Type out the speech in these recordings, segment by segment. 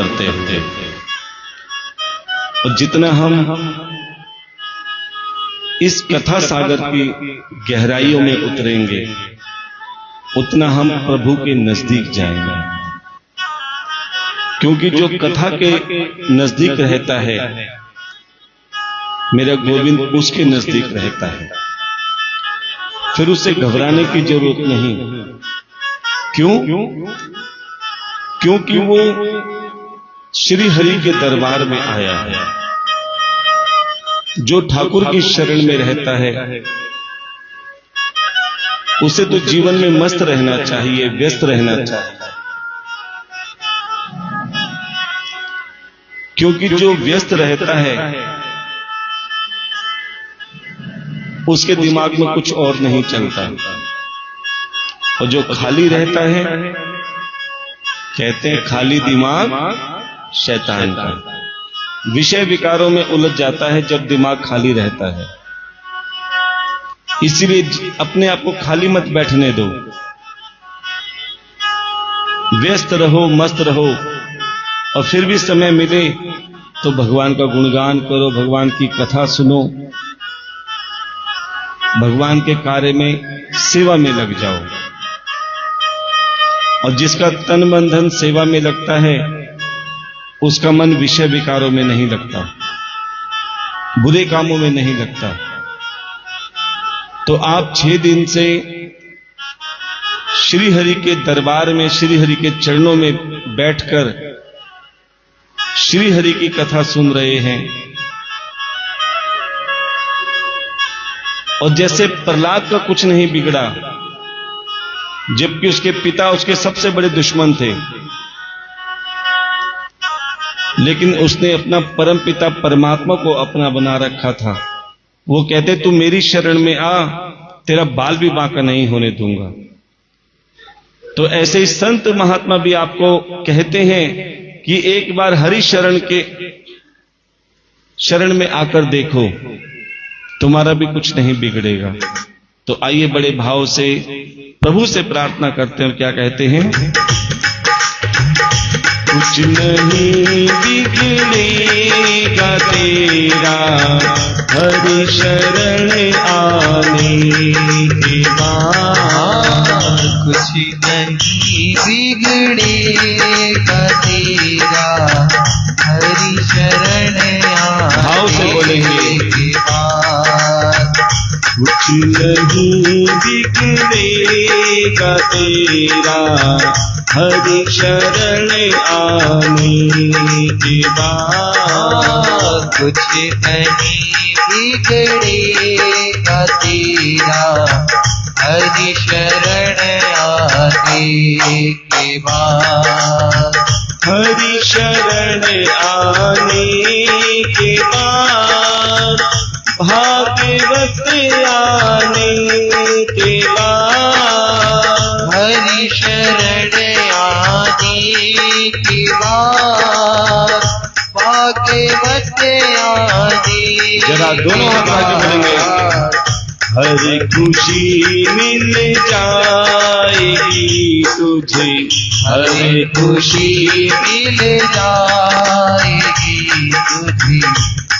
उतरते हैं। और जितना हम इस कथा सागर की गहराइयों में उतरेंगे उतना हम प्रभु के नजदीक जाएंगे, क्योंकि जो कथा के नजदीक रहता है मेरा गोविंद उसके नजदीक रहता है, फिर उसे घबराने की जरूरत नहीं। क्यों? क्योंकि वो श्री हरि के दरबार में आया है। जो ठाकुर की शरण में रहता है उसे तो जीवन में मस्त रहना चाहिए, व्यस्त रहना चाहिए, क्योंकि जो व्यस्त रहता है उसके दिमाग में कुछ और नहीं चलता, और जो खाली रहता है कहते हैं खाली दिमाग शैतान का। विषय विकारों में उलझ जाता है जब दिमाग खाली रहता है। इसलिए अपने आप को खाली मत बैठने दो, व्यस्त रहो, मस्त रहो, और फिर भी समय मिले तो भगवान का गुणगान करो, भगवान की कथा सुनो, भगवान के कार्य में सेवा में लग जाओ। और जिसका तन मन धन सेवा में लगता है उसका मन विषय विकारों में नहीं लगता, बुरे कामों में नहीं लगता। तो आप 6 दिन से श्री हरि के दरबार में, श्री हरि के चरणों में बैठकर श्री हरि की कथा सुन रहे हैं। और जैसे प्रहलाद का कुछ नहीं बिगड़ा, जबकि उसके पिता उसके सबसे बड़े दुश्मन थे, लेकिन उसने अपना परम पिता परमात्मा को अपना बना रखा था। वो कहते तू मेरी शरण में आ, तेरा बाल भी बांका नहीं होने दूंगा। तो ऐसे ही संत महात्मा भी आपको कहते हैं कि एक बार हरि शरण में आकर देखो, तुम्हारा भी कुछ नहीं बिगड़ेगा। तो आइए बड़े भाव से प्रभु से प्रार्थना करते हैं। क्या कहते हैं? कुछ नहीं बिगड़ेगा तेरा हरि शरण आने के बाद, कुछ नहीं बिगड़ेगा तेरा हरि शरण भाव से बोलेंगे। कुछ नहीं बिगड़ेगा तेरा हरि शरण आने के बाद, कुछ नहीं बिगड़ेगा तेरा हरि शरण आने के बाद, हरि शरण आने के बाद, भाग्यवत आने के बाद, हरि शरण आने के बाद, भाग्यवत आने। जरा दोनों हाथ आगे बढ़ेंगे। हरि खुशी मिल जाएगी तुझे, हरि खुशी मिल जाएगी तुझे,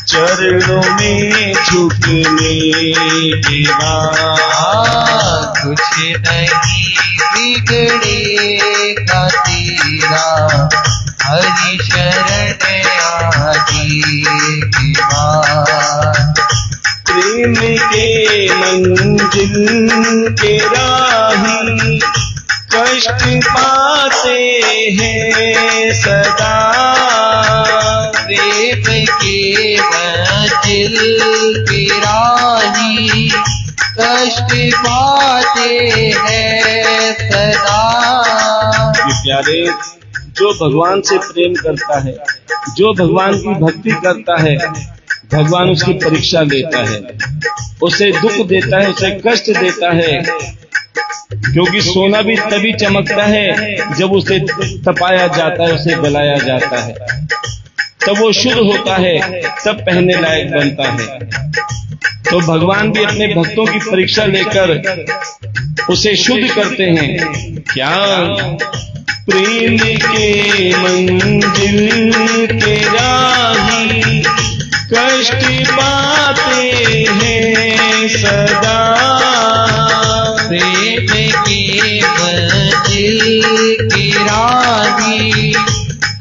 चरणों में झुकने के बाद, कुछ नहीं बिगड़ेगा तेरा हरि शरण आने के बाद। प्रेम के मंजिल के राही कष्ट पाते हैं सदा, प्रेम के मंजिल के राही कष्ट पाते हैं सदा। ये प्यारे, जो भगवान से प्रेम करता है, जो भगवान की भक्ति करता है, भगवान उसकी परीक्षा लेता है, उसे दुख देता है, उसे कष्ट देता है, क्योंकि सोना भी तभी चमकता है जब उसे तपाया जाता है, उसे गलाया जाता है, तब वो शुद्ध होता है, तब पहनने लायक बनता है। तो भगवान भी अपने भक्तों की परीक्षा लेकर उसे शुद्ध करते हैं। क्या प्रेम के मंजिल के राही कष्ट पाते हैं सदा। प्रेम के मंजिल के राही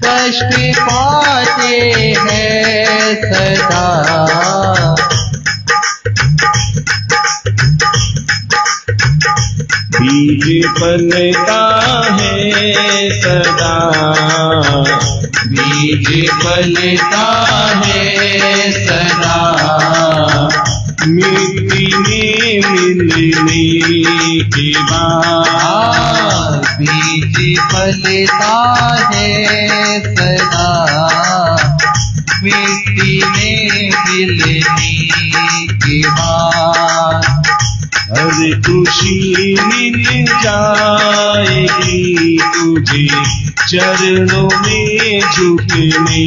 कष्ट पाते हैं सदा। बीज फलता है सदा, बीज फलता है सदा। मिट्टी में मिलने के बाद बीज फलता है सदा। मिट्टी में मिलने के बाद हर खुशी मिल जाएगी तुझे चरणों में झुकने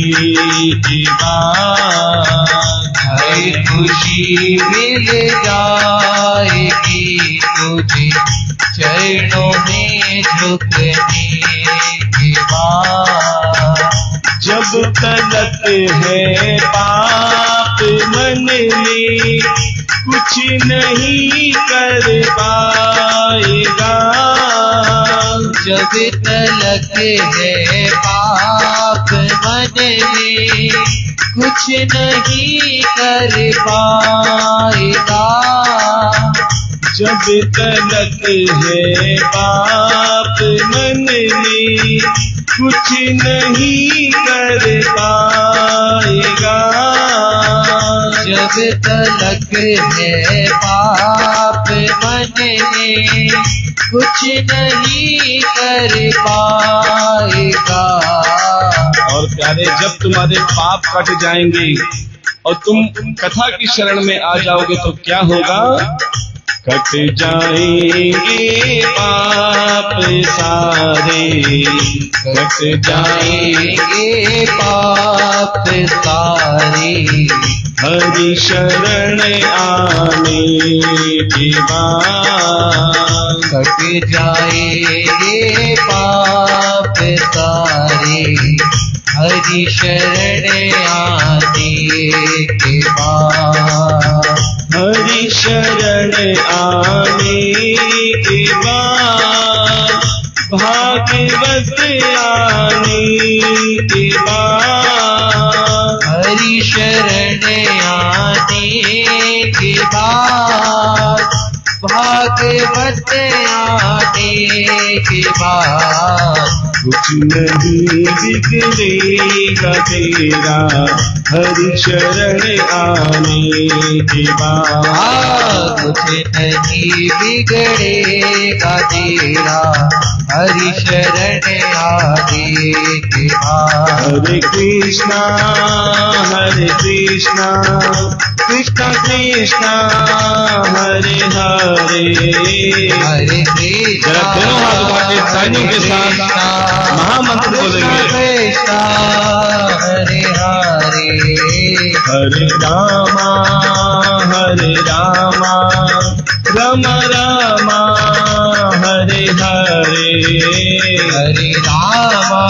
के बाद। हर खुशी मिल जाएगी तुझे चरणों में झुकने के बाद। जब तलक है पाप मन में कुछ नहीं कर पाएगा। जब तलक है पाप मन में कुछ नहीं कर पाएगा। जब तलक है पाप मन में कुछ नहीं कर पाएगा। जब तलक है पाप मन में कुछ नहीं कर पाएगा। और प्यारे, जब तुम्हारे पाप कट जाएंगे और तुम कथा की शरण में आ जाओगे तो क्या होगा? कट जाएंगे पाप सारे, कट जाएंगे पाप सारे। हरि शरण आने के बाद कट जाएंगे पाप सारे। हरि शरण आने के बाद। हरि शरण आने के बाद भागवत आने के बाद। हरि शरण आने के बाद भागवत आने के बाद। कुछ नहीं बिगड़ेगा तेरा हरि शरण आने के बाद। कुछ नहीं बिगड़ेगा तेरा हरि शरण आने के बाद। हरे कृष्णा कृष्णा कृष्णा हरे हरे। हरे कृष्णा जरा दोनों हाथ उठा के तालियों के साथ महामंत्र बोलेंगे। कृष्णा हरे हरे। हरे रामा राम रामा हरे हरे। हरे रामा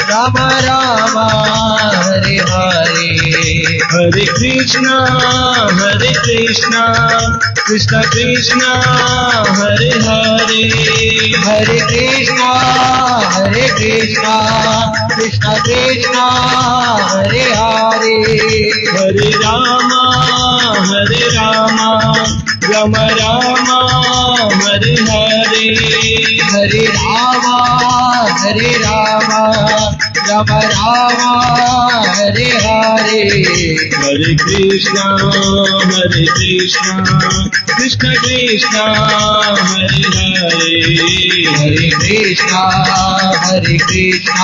राम राम हरे हरे। हरे कृष्णा कृष्णा कृष्णा हरे हरे। हरे कृष्णा कृष्णा कृष्णा हरे हरे। हरे रामा राम रामा हरे हरे। हरे रामा राम हरे हरे। हरे कृष्णा कृष्णा कृष्णा हरे हरे। हरे कृष्णा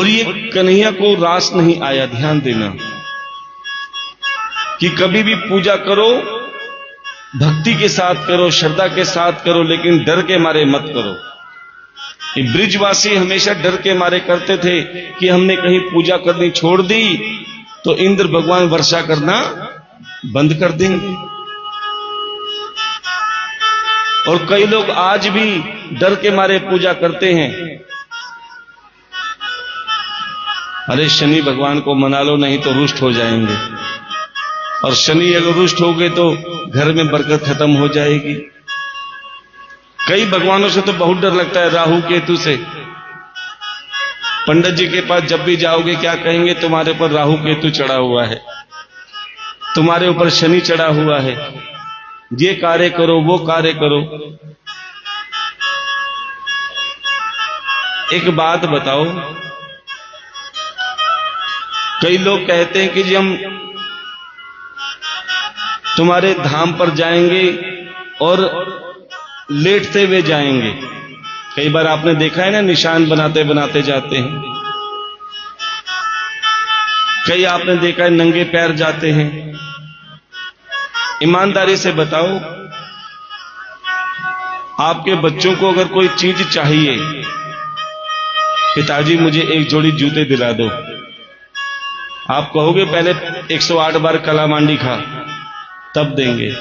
और ये कन्हैया को रास नहीं आया। ध्यान देना कि कभी भी पूजा करो, भक्ति के साथ करो, श्रद्धा के साथ करो, लेकिन डर के मारे मत करो। ये ब्रिजवासी हमेशा डर के मारे करते थे कि हमने कहीं पूजा करनी छोड़ दी तो इंद्र भगवान वर्षा करना बंद कर देंगे। और कई लोग आज भी डर के मारे पूजा करते हैं। अरे शनि भगवान को मना लो, नहीं तो रुष्ट हो जाएंगे, और शनि अगर रुष्ट हो गए तो घर में बरकत खत्म हो जाएगी। कई भगवानों से तो बहुत डर लगता है, राहु केतु से। पंडित जी के पास जब भी जाओगे क्या कहेंगे? तुम्हारे ऊपर राहु केतु चढ़ा हुआ है, तुम्हारे ऊपर शनि चढ़ा हुआ है, ये कार्य करो, वो कार्य करो। एक बात बताओ, कई लोग कहते हैं कि जी हम तुम्हारे धाम पर जाएंगे और लेटते हुए जाएंगे। कई बार आपने देखा है ना, निशान बनाते बनाते जाते हैं। कई आपने देखा है नंगे पैर जाते हैं। ईमानदारी से बताओ, आपके बच्चों को अगर कोई चीज चाहिए, पिताजी मुझे एक जोड़ी जूते दिला दो, आप कहोगे पहले 108 बार कला मांडी खा, तब देंगे।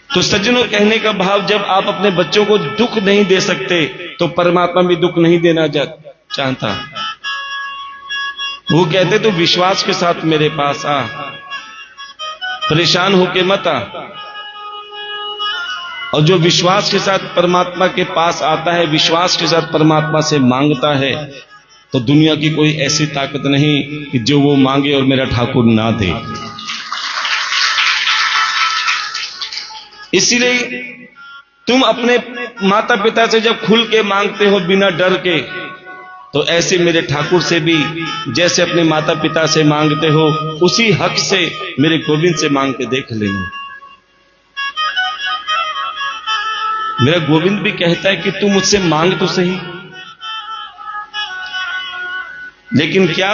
तो सज्जनों, कहने का भाव, जब आप अपने बच्चों को दुख नहीं दे सकते तो परमात्मा भी दुख नहीं देना चाहता। वो कहते तो विश्वास के साथ मेरे पास आ, परेशान होके मत आ। और जो विश्वास के साथ परमात्मा के पास आता है, विश्वास के साथ परमात्मा से मांगता है, तो दुनिया की कोई ऐसी ताकत नहीं कि जो वो मांगे और मेरा ठाकुर ना दे। इसीलिए तुम अपने माता पिता से जब खुल के मांगते हो बिना डर के, तो ऐसे मेरे ठाकुर से भी जैसे अपने माता पिता से मांगते हो, उसी हक से मेरे गोविंद से मांग के देख लेना। मेरा गोविंद भी कहता है कि तू मुझसे मांग तो सही, लेकिन क्या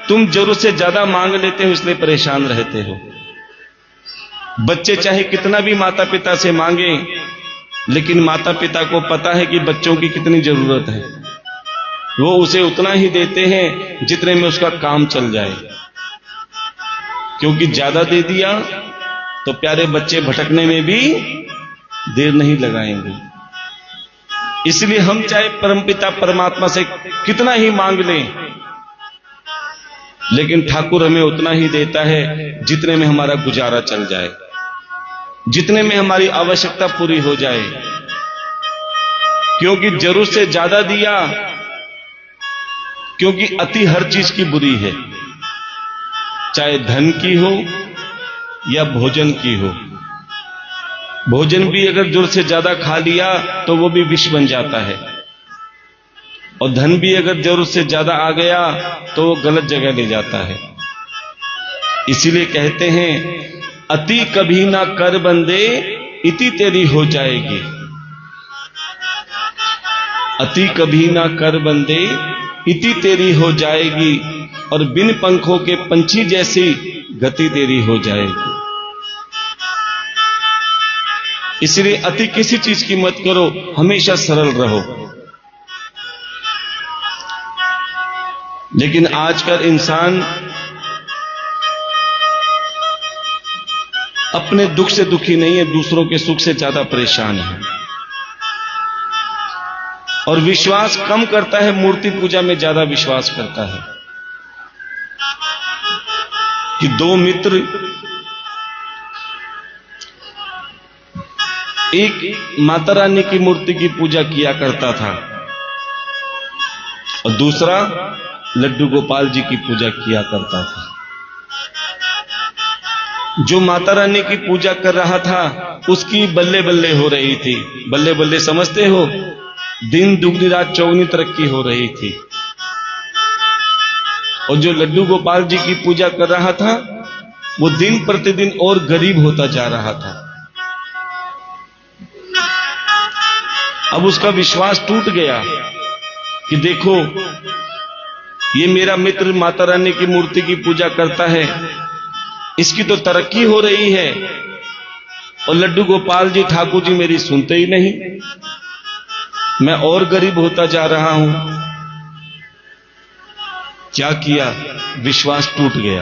तुम जरूरत से ज्यादा मांग लेते हो, इसलिए परेशान रहते हो। बच्चे चाहे कितना भी माता पिता से मांगे, लेकिन माता पिता को पता है कि बच्चों की कितनी जरूरत है। वो उसे उतना ही देते हैं जितने में उसका काम चल जाए, क्योंकि ज्यादा दे दिया तो प्यारे बच्चे भटकने में भी देर नहीं लगाएंगे। इसलिए हम चाहे परमपिता परमात्मा से कितना ही मांग लें, लेकिन ठाकुर हमें उतना ही देता है जितने में हमारा गुजारा चल जाए, जितने में हमारी आवश्यकता पूरी हो जाए। क्योंकि जरूरत से ज्यादा दिया, क्योंकि अति हर चीज की बुरी है, चाहे धन की हो या भोजन की हो। भोजन भी अगर जरूरत से ज्यादा खा लिया तो वो भी विष बन जाता है, और धन भी अगर जरूरत से ज्यादा आ गया तो वो गलत जगह ले जाता है। इसीलिए कहते हैं, अति कभी ना कर बंदे, इति तेरी हो जाएगी। अति कभी ना कर बंदे, इति तेरी हो जाएगी, और बिन पंखों के पंछी जैसी गति तेरी हो जाएगी। इसलिए अति किसी चीज की मत करो, हमेशा सरल रहो। लेकिन आजकल इंसान अपने दुख से दुखी नहीं है, दूसरों के सुख से ज्यादा परेशान है, और विश्वास कम करता है, मूर्ति पूजा में ज्यादा विश्वास करता है। कि दो मित्र, एक माता रानी की मूर्ति की पूजा किया करता था और दूसरा लड्डू गोपाल जी की पूजा किया करता था। जो माता रानी की पूजा कर रहा था उसकी बल्ले बल्ले हो रही थी। बल्ले बल्ले समझते हो? दिन दुगनी रात चौगनी तरक्की हो रही थी। और जो लड्डू गोपाल जी की पूजा कर रहा था वो दिन प्रतिदिन और गरीब होता जा रहा था। अब उसका विश्वास टूट गया कि देखो ये मेरा मित्र माता रानी की मूर्ति की पूजा करता है, इसकी तो तरक्की हो रही है, और लड्डू गोपाल जी ठाकुर जी मेरी सुनते ही नहीं, मैं और गरीब होता जा रहा हूं। क्या किया? विश्वास टूट गया।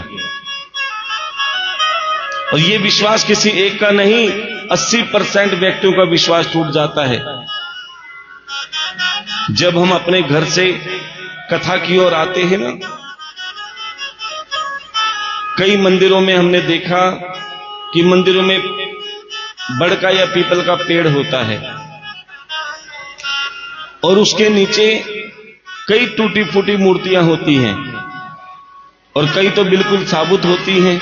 और ये विश्वास किसी एक का नहीं, 80% व्यक्तियों का विश्वास टूट जाता है। जब हम अपने घर से कथा की ओर आते हैं ना, कई मंदिरों में हमने देखा कि मंदिरों में बड़ का या पीपल का पेड़ होता है और उसके नीचे कई टूटी फूटी मूर्तियां होती हैं और कई तो बिल्कुल साबुत होती हैं।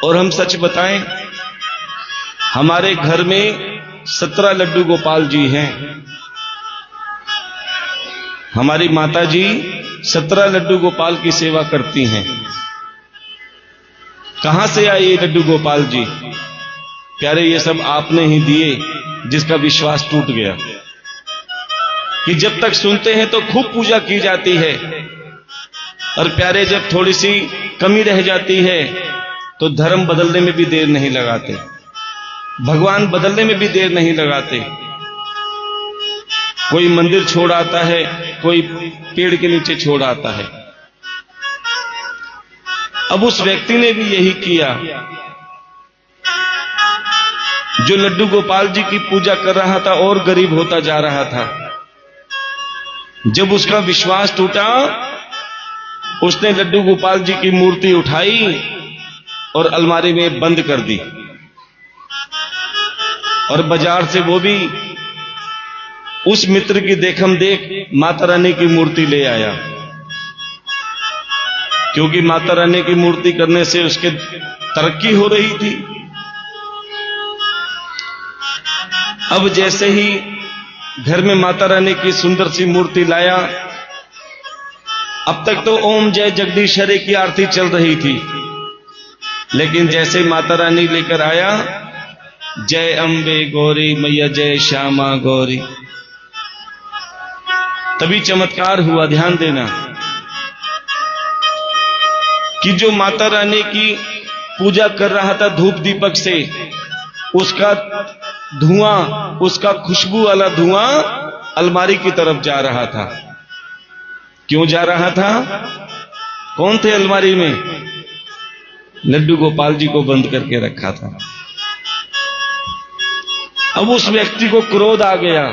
और हम सच बताएं, हमारे घर में 17 लड्डू गोपाल जी हैं। हमारी माता जी 17 लड्डू गोपाल की सेवा करती हैं। कहां से आए ये लड्डू गोपाल जी? प्यारे, ये सब आपने ही दिए, जिसका विश्वास टूट गया कि जब तक सुनते हैं तो खूब पूजा की जाती है, और प्यारे जब थोड़ी सी कमी रह जाती है तो धर्म बदलने में भी देर नहीं लगाते, भगवान बदलने में भी देर नहीं लगाते। कोई मंदिर छोड़ आता है, कोई पेड़ के नीचे छोड़ आता है। अब उस व्यक्ति ने भी यही किया जो लड्डू गोपाल जी की पूजा कर रहा था और गरीब होता जा रहा था। जब उसका विश्वास टूटा, उसने लड्डू गोपाल जी की मूर्ति उठाई और अलमारी में बंद कर दी, और बाजार से वो भी उस मित्र की देखम देख माता रानी की मूर्ति ले आया, क्योंकि माता रानी की मूर्ति करने से उसके तरक्की हो रही थी। अब जैसे ही घर में माता रानी की सुंदर सी मूर्ति लाया, अब तक तो ओम जय जगदीश हरे की आरती चल रही थी, लेकिन जैसे माता रानी लेकर आया, जय अम्बे गौरी मैया जय श्यामा गौरी, तभी चमत्कार हुआ। ध्यान देना कि जो माता रानी की पूजा कर रहा था धूप दीपक से, उसका धुआं, उसका खुशबू वाला धुआं अलमारी की तरफ जा रहा था। क्यों जा रहा था? कौन थे अलमारी में? लड्डू गोपाल जी को बंद करके रखा था। अब उस व्यक्ति को क्रोध आ गया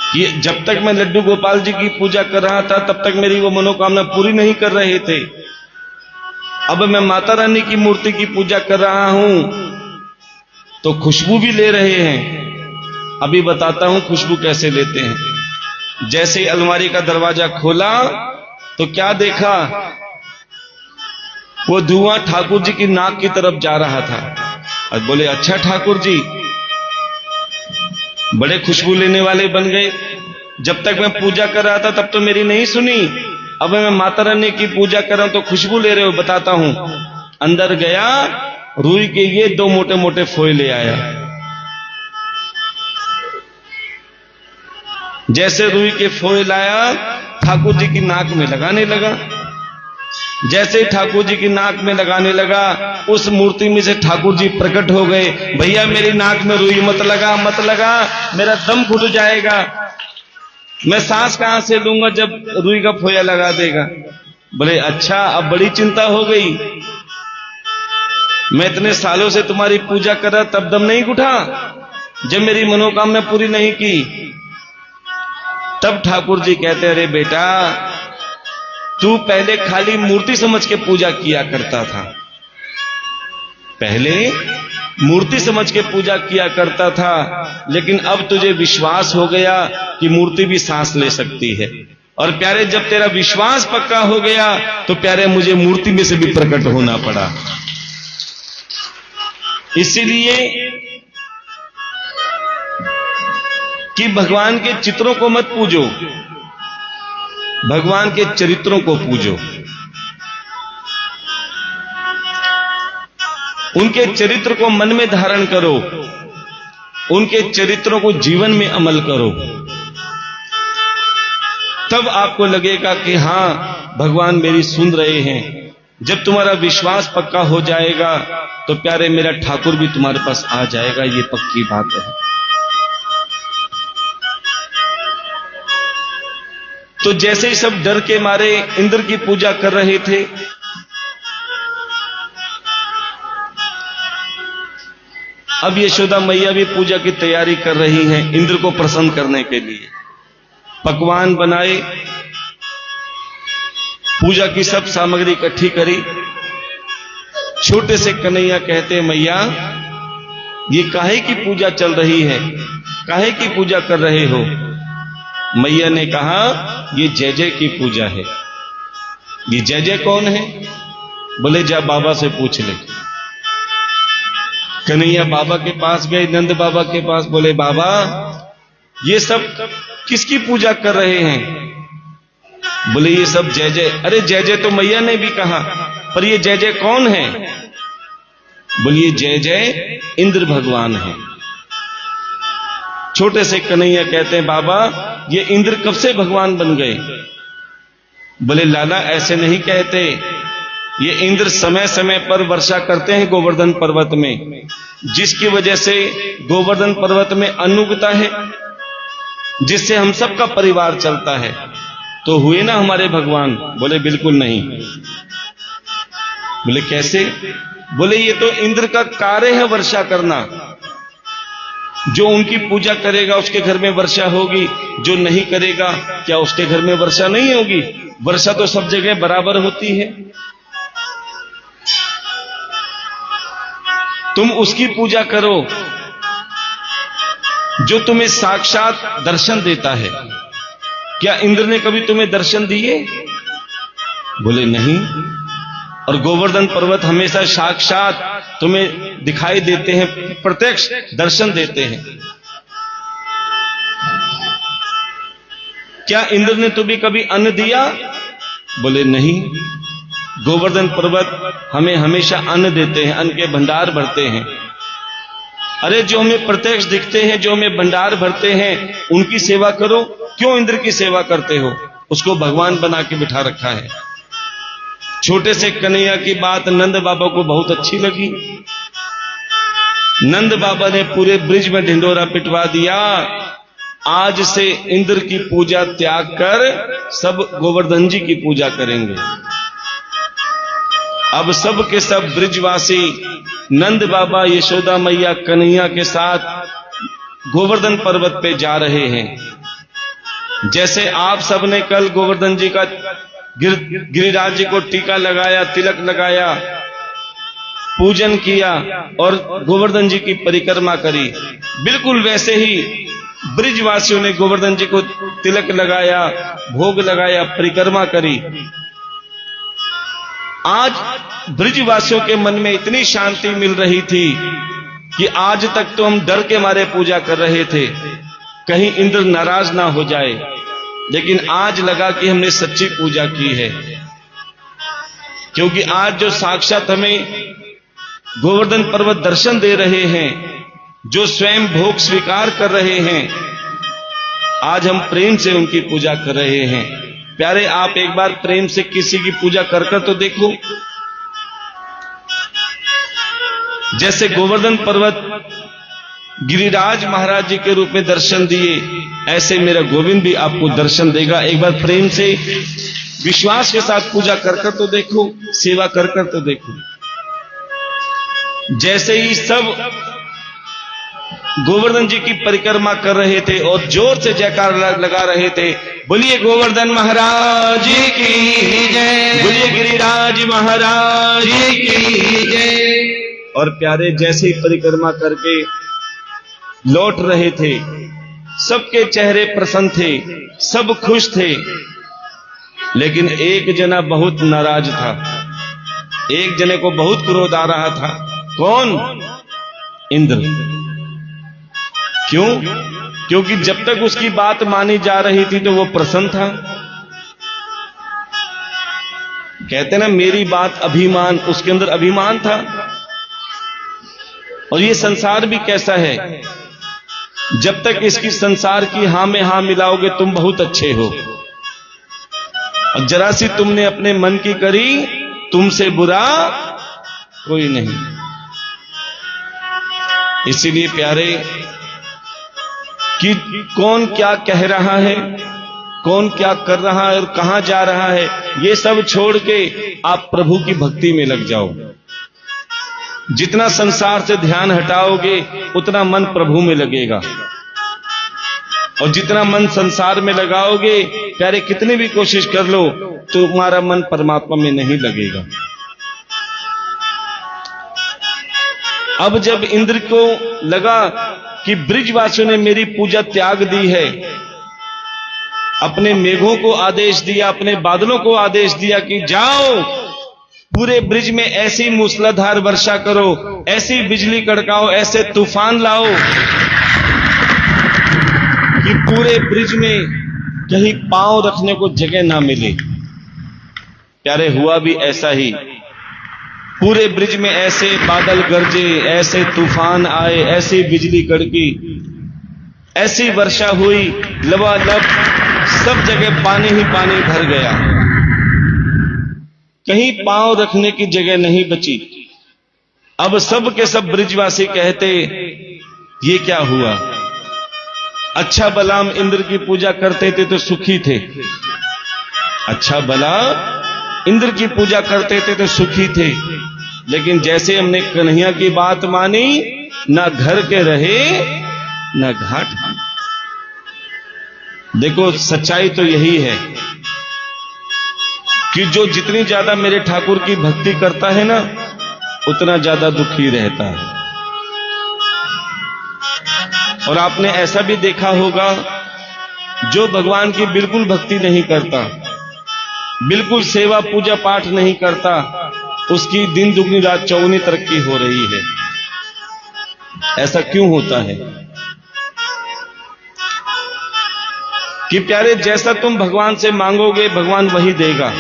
कि जब तक मैं लड्डू गोपाल जी की पूजा कर रहा था तब तक मेरी वो मनोकामना पूरी नहीं कर रहे थे, अब मैं माता रानी की मूर्ति की पूजा कर रहा हूं तो खुशबू भी ले रहे हैं। अभी बताता हूं खुशबू कैसे लेते हैं। जैसे ही अलमारी का दरवाजा खोला तो क्या देखा? वो धुआं ठाकुर जी की नाक की तरफ जा रहा था। और बोले, अच्छा ठाकुर जी बड़े खुशबू लेने वाले बन गए। जब तक मैं पूजा कर रहा था तब तो मेरी नहीं सुनी, अब मैं माता रानी की पूजा कर रहा हूं तो खुशबू ले रहे हो। बताता हूं। अंदर गया, रुई के ये 2 मोटे मोटे फोए ले आया। जैसे रुई के फोए लाया, ठाकुर जी की नाक में लगाने लगा। जैसे ठाकुर जी की नाक में लगाने लगा, उस मूर्ति में से ठाकुर जी प्रकट हो गए। भैया मेरी नाक में रुई मत लगा, मत लगा, मेरा दम घुट जाएगा, मैं सांस कहां से लूंगा जब रुई का फोया लगा देगा। बोले, अच्छा अब बड़ी चिंता हो गई, मैं इतने सालों से तुम्हारी पूजा कर रहा तब दम नहीं घुटा, जब मेरी मनोकामना पूरी नहीं की। तब ठाकुर जी कहते, अरे बेटा तू पहले खाली मूर्ति समझ के पूजा किया करता था, पहले मूर्ति समझ के पूजा किया करता था, लेकिन अब तुझे विश्वास हो गया कि मूर्ति भी सांस ले सकती है। और प्यारे जब तेरा विश्वास पक्का हो गया तो प्यारे मुझे मूर्ति में से भी प्रकट होना पड़ा। इसीलिए कि भगवान के चित्रों को मत पूजो, भगवान के चरित्रों को पूजो। उनके चरित्र को मन में धारण करो, उनके चरित्रों को जीवन में अमल करो, तब आपको लगेगा कि हां भगवान मेरी सुन रहे हैं। जब तुम्हारा विश्वास पक्का हो जाएगा तो प्यारे मेरा ठाकुर भी तुम्हारे पास आ जाएगा, ये पक्की बात है। तो जैसे ही सब डर के मारे इंद्र की पूजा कर रहे थे, अब यशोदा मैया भी पूजा की तैयारी कर रही हैं इंद्र को प्रसन्न करने के लिए। पकवान बनाए, पूजा की सब सामग्री इकट्ठी करी। छोटे से कन्हैया कहते, मैया ये काहे की पूजा चल रही है, काहे की पूजा कर रहे हो? मैया ने कहा, ये जय जय की पूजा है। ये जय जय कौन है? बोले जा बाबा से पूछ ले। कन्हैया बाबा के पास गए, नंद बाबा के पास। बोले बाबा ये सब किसकी पूजा कर रहे हैं? बोले ये सब जय जय। अरे जय जय तो मैया ने भी कहा, पर ये जय जय कौन है? बोलिए जय जय इंद्र भगवान है। छोटे से कन्हैया कहते हैं, बाबा ये इंद्र कब से भगवान बन गए? बोले लाला ऐसे नहीं कहते, ये इंद्र समय समय पर वर्षा करते हैं गोवर्धन पर्वत में, जिसकी वजह से गोवर्धन पर्वत में अन्न उगता है, जिससे हम सबका परिवार चलता है। तो हुए ना हमारे भगवान? बोले बिल्कुल नहीं। बोले कैसे? बोले ये तो इंद्र का कार्य है वर्षा करना। जो उनकी पूजा करेगा उसके घर में वर्षा होगी, जो नहीं करेगा क्या उसके घर में वर्षा नहीं होगी? वर्षा तो सब जगह बराबर होती है। तुम उसकी पूजा करो जो तुम्हें साक्षात दर्शन देता है। क्या इंद्र ने कभी तुम्हें दर्शन दिए? बोले नहीं। और गोवर्धन पर्वत हमेशा साक्षात तुम्हें दिखाई देते हैं, प्रत्यक्ष दर्शन देते हैं। क्या इंद्र ने तुम्हें कभी अन्न दिया? बोले नहीं। गोवर्धन पर्वत हमें हमेशा अन्न देते हैं, अन्न के भंडार भरते हैं। अरे जो हमें प्रत्यक्ष दिखते हैं, जो हमें भंडार भरते हैं, उनकी सेवा करो। क्यों इंद्र की सेवा करते हो? उसको भगवान बना के बिठा रखा है। छोटे से कन्हैया की बात नंद बाबा को बहुत अच्छी लगी। नंद बाबा ने पूरे ब्रिज में ढिंढोरा पिटवा दिया, आज से इंद्र की पूजा त्याग कर सब गोवर्धन जी की पूजा करेंगे। अब सब के सब ब्रिजवासी नंद बाबा, यशोदा मैया, कन्हैया के साथ गोवर्धन पर्वत पे जा रहे हैं। जैसे आप सबने कल गोवर्धन जी का गिरिराज जी को टीका लगाया, तिलक लगाया, पूजन किया और गोवर्धन जी की परिक्रमा करी, बिल्कुल वैसे ही ब्रिजवासियों ने गोवर्धन जी को तिलक लगाया, भोग लगाया, परिक्रमा करी। आज ब्रिजवासियों के मन में इतनी शांति मिल रही थी कि आज तक तो हम डर के मारे पूजा कर रहे थे, कहीं इंद्र नाराज ना हो जाए, लेकिन आज लगा कि हमने सच्ची पूजा की है। क्योंकि आज जो साक्षात हमें गोवर्धन पर्वत दर्शन दे रहे हैं, जो स्वयं भोग स्वीकार कर रहे हैं, आज हम प्रेम से उनकी पूजा कर रहे हैं। प्यारे आप एक बार प्रेम से किसी की पूजा कर कर तो देखो। जैसे गोवर्धन पर्वत गिरिराज महाराज जी के रूप में दर्शन दिए, ऐसे मेरा गोविंद भी आपको दर्शन देगा। एक बार प्रेम से विश्वास के साथ पूजा कर कर तो देखो, सेवा कर कर तो देखो। जैसे ही सब गोवर्धन जी की परिक्रमा कर रहे थे और जोर से जयकार लगा रहे थे, बोलिए गोवर्धन महाराज की जय, बोलिए गिरिराज महाराज की जय। और प्यारे जैसे ही परिक्रमा करके लौट रहे थे, सबके चेहरे प्रसन्न थे, सब खुश थे, लेकिन एक जना बहुत नाराज था, एक जने को बहुत क्रोध आ रहा था। कौन? इंद्र। क्यों? क्योंकि जब तक उसकी बात मानी जा रही थी तो वो प्रसन्न था। कहते ना मेरी बात अभिमान, उसके अंदर अभिमान था। और ये संसार भी कैसा है, जब तक इसकी संसार की हां में हां मिलाओगे तुम बहुत अच्छे हो, और जरा सी तुमने अपने मन की करी तुमसे बुरा कोई नहीं। इसीलिए प्यारे कि कौन क्या कह रहा है, कौन क्या कर रहा है और कहां जा रहा है, ये सब छोड़ के आप प्रभु की भक्ति में लग जाओ। जितना संसार से ध्यान हटाओगे उतना मन प्रभु में लगेगा, और जितना मन संसार में लगाओगे प्यारे कितनी भी कोशिश कर लो तो तुम्हारा मन परमात्मा में नहीं लगेगा। अब जब इंद्र को लगा कि ब्रिजवासियों ने मेरी पूजा त्याग दी है, अपने मेघों को आदेश दिया, अपने बादलों को आदेश दिया कि जाओ पूरे ब्रिज में ऐसी मूसलाधार वर्षा करो, ऐसी बिजली कड़काओ, ऐसे तूफान लाओ कि पूरे ब्रिज में कहीं पांव रखने को जगह ना मिले। प्यारे हुआ भी ऐसा ही, पूरे ब्रिज में ऐसे बादल गरजे, ऐसे तूफान आए, ऐसी बिजली कड़की, ऐसी वर्षा हुई, लबालब सब जगह पानी ही पानी भर गया, कहीं पांव रखने की जगह नहीं बची। अब सब के सब ब्रिजवासी कहते ये क्या हुआ, अच्छा भला हम इंद्र की पूजा करते थे तो सुखी थे, अच्छा भला इंद्र की पूजा करते थे तो सुखी थे, लेकिन जैसे हमने कन्हैया की बात मानी, ना घर के रहे ना घाट। देखो सच्चाई तो यही है कि जो जितनी ज्यादा मेरे ठाकुर की भक्ति करता है ना उतना ज्यादा दुखी रहता है। और आपने ऐसा भी देखा होगा, जो भगवान की बिल्कुल भक्ति नहीं करता, बिल्कुल सेवा पूजा पाठ नहीं करता, उसकी दिन दुगनी रात चौगुनी तरक्की हो रही है। ऐसा क्यों होता है कि प्यारे जैसा तुम भगवान से मांगोगे भगवान वही देगा।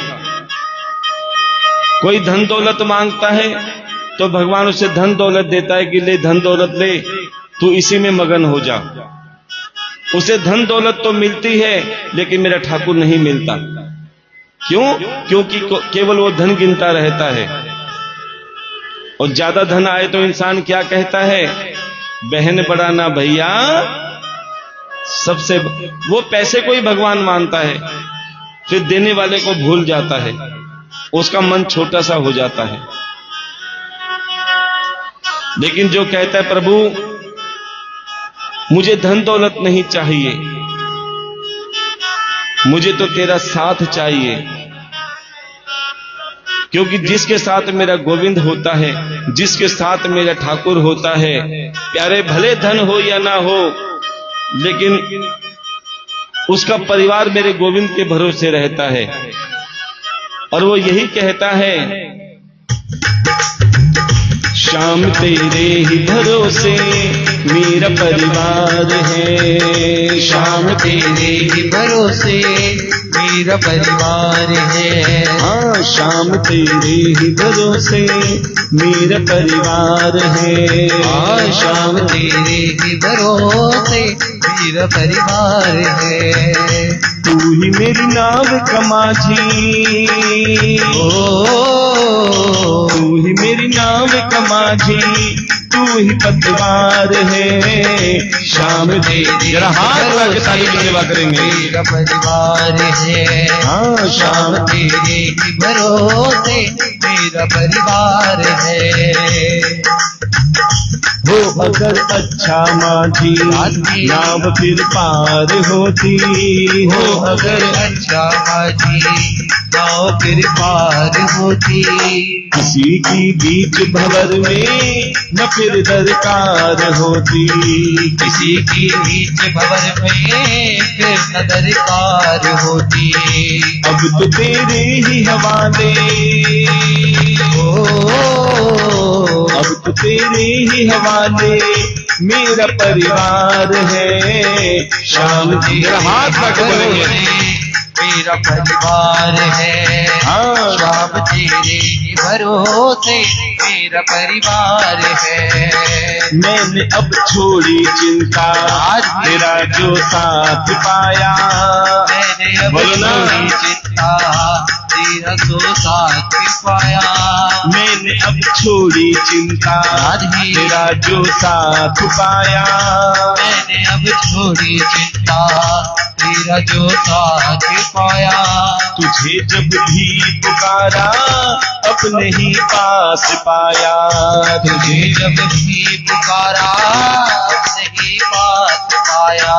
कोई धन दौलत मांगता है तो भगवान उसे धन दौलत देता है कि ले धन दौलत ले, तू इसी में मगन हो जा। उसे धन दौलत तो मिलती है लेकिन मेरा ठाकुर नहीं मिलता। क्यों? क्योंकि केवल वो धन गिनता रहता है, और ज्यादा धन आए तो इंसान क्या कहता है, बहन बड़ा ना भैया, सबसे वो पैसे को ही भगवान मानता है, फिर देने वाले को भूल जाता है, उसका मन छोटा सा हो जाता है। लेकिन जो कहता है प्रभु मुझे धन दौलत नहीं चाहिए, मुझे तो तेरा साथ चाहिए, क्योंकि जिसके साथ मेरा गोविंद होता है, जिसके साथ मेरा ठाकुर होता है, प्यारे भले धन हो या ना हो, लेकिन उसका परिवार मेरे गोविंद के भरोसे रहता है। और वो यही कहता है, श्याम तेरे ही भरोसे मेरा परिवार है, श्याम तेरे ही भरोसे मेरा परिवार है। हाँ श्याम तेरे ही भरोसे मेरा परिवार है, हाँ श्याम तेरे ही भरोसे मेरा परिवार है। तू ही मेरी नाव कमाझी, तू ही मेरी नाव कमाझी, तू ही पतवार है, श्याम तेरे जरा हाथ लगा के ताली की सेवा करेंगे। मेरा परिवार है, हाँ श्याम तेरे ही भरोसे मेरा परिवार है। हो अगर अच्छा माझी नाव फिर पार होती, हो अगर अच्छा माझी नाव फिर पार होती, किसी की बीच भंवर में न फिर दरकार होती, किसी की बीच भंवर में फिर न दरकार होती। अब तो तेरे ही हवाले, अब तो तेरे ही हवाले मेरा परिवार है, श्याम तेरा हाथ रख बोलेंगे। मेरा परिवार है। हाँ। श्याम तेरे ही भरोसे मेरा परिवार है। मैंने अब छोड़ी चिंता, तेरा जो साथ पाया। मैंने अब बोलो ना। छोड़ी चिंता, तेरा तो साथ पाया। मैंने अब छोड़ी चिंता, तेरा जो साथ पाया। मैंने अब छोड़ी चिंता, तेरा जो साथ पाया। तुझे जब भी पुकारा अपने ही पास पाया। तुझे जब भी पुकारा अपने ही पास पाया।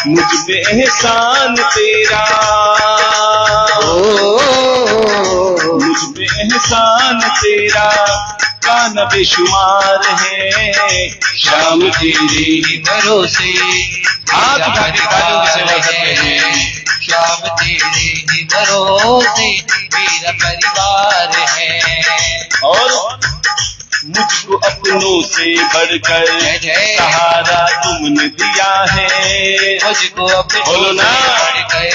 मुझ पे एहसान तेरा, मुझ पे एहसान तेरा का न बेशुमार है। शाम तेरे ही भरोसे हाथ उठा के तालियों की सेवा करते हैं। श्याम तेरे ही भरोसे मेरा परिवार है। और मुझको अपनों से बढ़कर जय जय। सहारा तुमने दिया है। मुझको अपने बोलो ना। बढ़ गए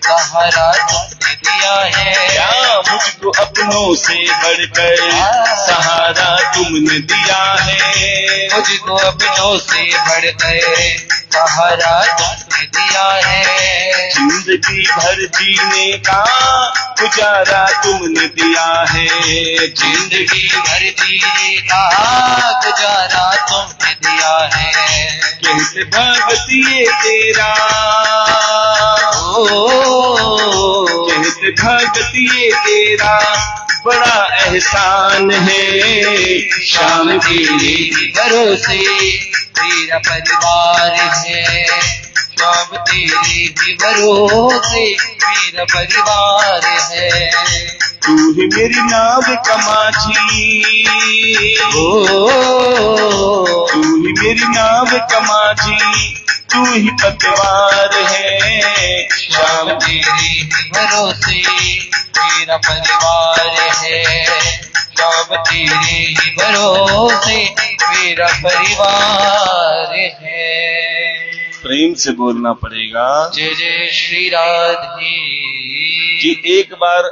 सहारा तुमने दिया है। क्या मुझको अपनों से बढ़कर सहारा तुमने दिया है। मुझको अपनों से बढ़ गए सहारा तुमने दिया है। जिंदगी भर जीने का गुजारा तुमने दिया है। जिंदगी भर जीने का गुजारा तुमने दिया है। कहते भगत ये तेरा, कहते भगत ये तेरा बड़ा एहसान है। शाम तेरे भरोसे तेरा परिवार है। शाम तेरे ही भरोसे मेरा परिवार है। तू ही मेरी नाव कमाची, तू ही मेरी नाव कमाची, तू ही पतवार है। शाम तेरे ही भरोसे मेरा परिवार है। शाम तेरे ही भरोसे मेरा परिवार है। प्रेम से बोलना पड़ेगा जय जय श्री राधे। कि एक बार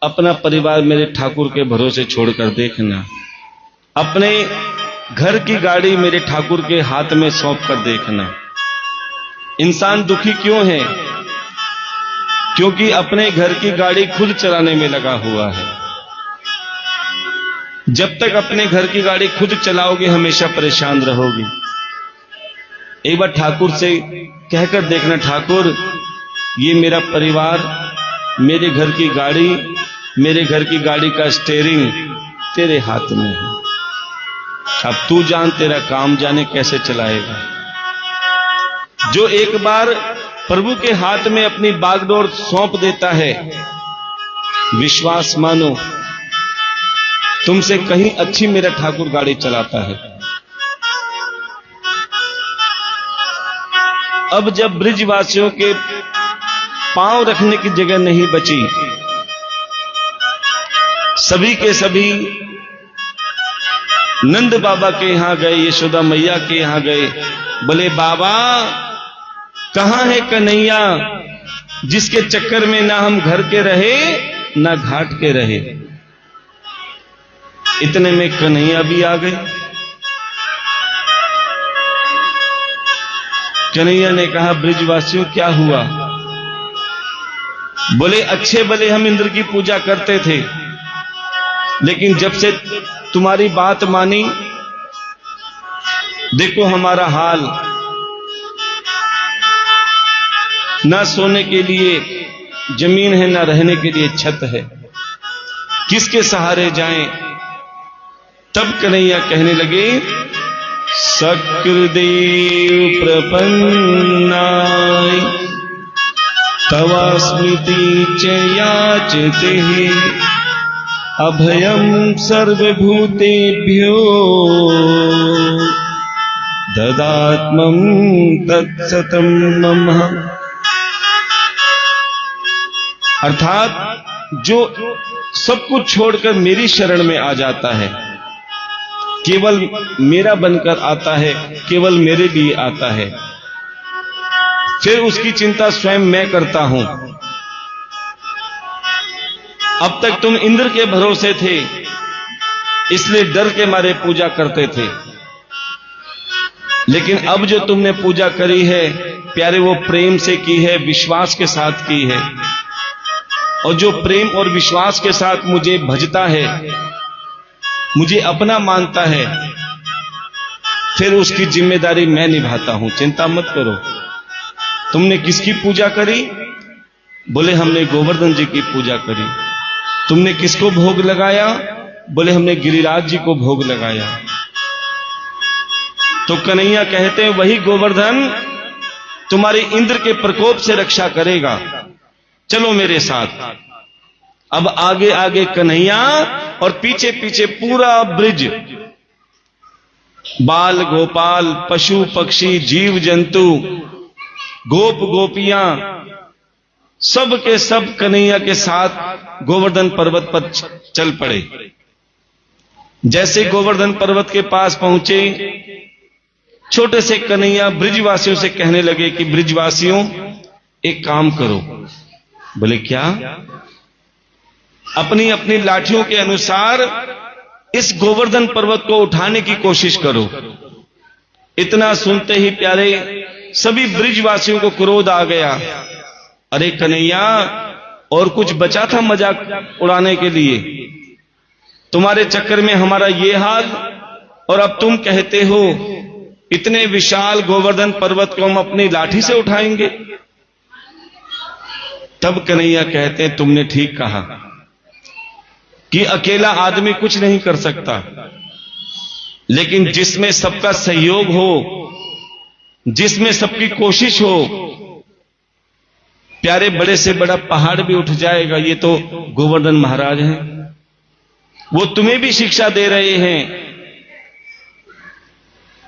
अपना परिवार मेरे ठाकुर के भरोसे छोड़कर देखना। अपने घर की गाड़ी मेरे ठाकुर के हाथ में सौंप कर देखना। इंसान दुखी क्यों है? क्योंकि अपने घर की गाड़ी खुद चलाने में लगा हुआ है। जब तक अपने घर की गाड़ी खुद चलाओगे हमेशा परेशान रहोगे। एक बार ठाकुर से कहकर देखना, ठाकुर ये मेरा परिवार, मेरे घर की गाड़ी, मेरे घर की गाड़ी का स्टीयरिंग तेरे हाथ में है। अब तू जान, तेरा काम जाने कैसे चलाएगा। जो एक बार प्रभु के हाथ में अपनी बागडोर सौंप देता है, विश्वास मानो तुमसे कहीं अच्छी मेरा ठाकुर गाड़ी चलाता है। अब जब ब्रिजवासियों के पांव रखने की जगह नहीं बची, सभी के सभी नंद बाबा के यहां गए, यशोदा मैया के यहां गए। बोले बाबा कहां है कन्हैया, जिसके चक्कर में ना हम घर के रहे ना घाट के रहे। इतने में कन्हैया भी आ गए। कन्हैया ने कहा ब्रिजवासियों क्या हुआ? बोले अच्छे भले हम इंद्र की पूजा करते थे, लेकिन जब से तुम्हारी बात मानी देखो हमारा हाल, ना सोने के लिए जमीन है, ना रहने के लिए छत है, किसके सहारे जाएं? तब कन्हैया कहने लगे सकृदेव प्रपन्नाय तवा स्मृति च याचते अभयम सर्वभूतेभ्यो ददात्मं तत्सतं मम। अर्थात जो सब कुछ छोड़कर मेरी शरण में आ जाता है, केवल मेरा बनकर आता है, केवल मेरे लिए आता है, फिर उसकी चिंता स्वयं मैं करता हूं। अब तक तुम इंद्र के भरोसे थे, इसलिए डर के मारे पूजा करते थे, लेकिन अब जो तुमने पूजा करी है प्यारे, वो प्रेम से की है, विश्वास के साथ की है। और जो प्रेम और विश्वास के साथ मुझे भजता है, मुझे अपना मानता है, फिर उसकी जिम्मेदारी मैं निभाता हूं, चिंता मत करो। तुमने किसकी पूजा करी? बोले हमने गोवर्धन जी की पूजा करी। तुमने किसको भोग लगाया? बोले हमने गिरिराज जी को भोग लगाया। तो कन्हैया कहते हैं वही गोवर्धन तुम्हारे इंद्र के प्रकोप से रक्षा करेगा, चलो मेरे साथ। अब आगे आगे कन्हैया और पीछे पीछे पूरा ब्रिज, बाल गोपाल, पशु पक्षी, जीव जंतु, गोप गोपियां, सब के सब कन्हैया के साथ गोवर्धन पर्वत पर चल पड़े। जैसे गोवर्धन पर्वत के पास पहुंचे, छोटे से कन्हैया ब्रिजवासियों से कहने लगे कि ब्रिजवासियों एक काम करो। बोले क्या? अपनी अपनी लाठियों के अनुसार इस गोवर्धन पर्वत को उठाने की कोशिश करो। इतना सुनते ही प्यारे सभी ब्रिजवासियों को क्रोध आ गया। अरे कन्हैया, और कुछ बचा था मजाक उड़ाने के लिए? तुम्हारे चक्कर में हमारा ये हाल, और अब तुम कहते हो इतने विशाल गोवर्धन पर्वत को हम अपनी लाठी से उठाएंगे? तब कन्हैया कहते हैं तुमने ठीक कहा कि अकेला आदमी कुछ नहीं कर सकता, लेकिन जिसमें सबका सहयोग हो, जिसमें सबकी कोशिश हो, प्यारे बड़े से बड़ा पहाड़ भी उठ जाएगा। ये तो गोवर्धन महाराज हैं, वो तुम्हें भी शिक्षा दे रहे हैं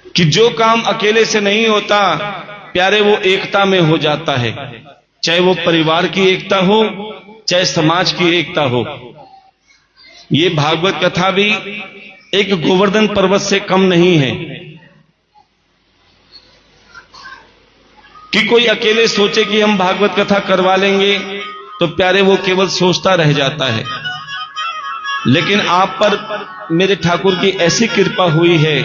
कि जो काम अकेले से नहीं होता प्यारे, वो एकता में हो जाता है। चाहे वो परिवार की एकता हो, चाहे समाज की एकता हो। ये भागवत कथा भी एक गोवर्धन पर्वत से कम नहीं है कि कोई अकेले सोचे कि हम भागवत कथा करवा लेंगे, तो प्यारे वो केवल सोचता रह जाता है। लेकिन आप पर मेरे ठाकुर की ऐसी कृपा हुई है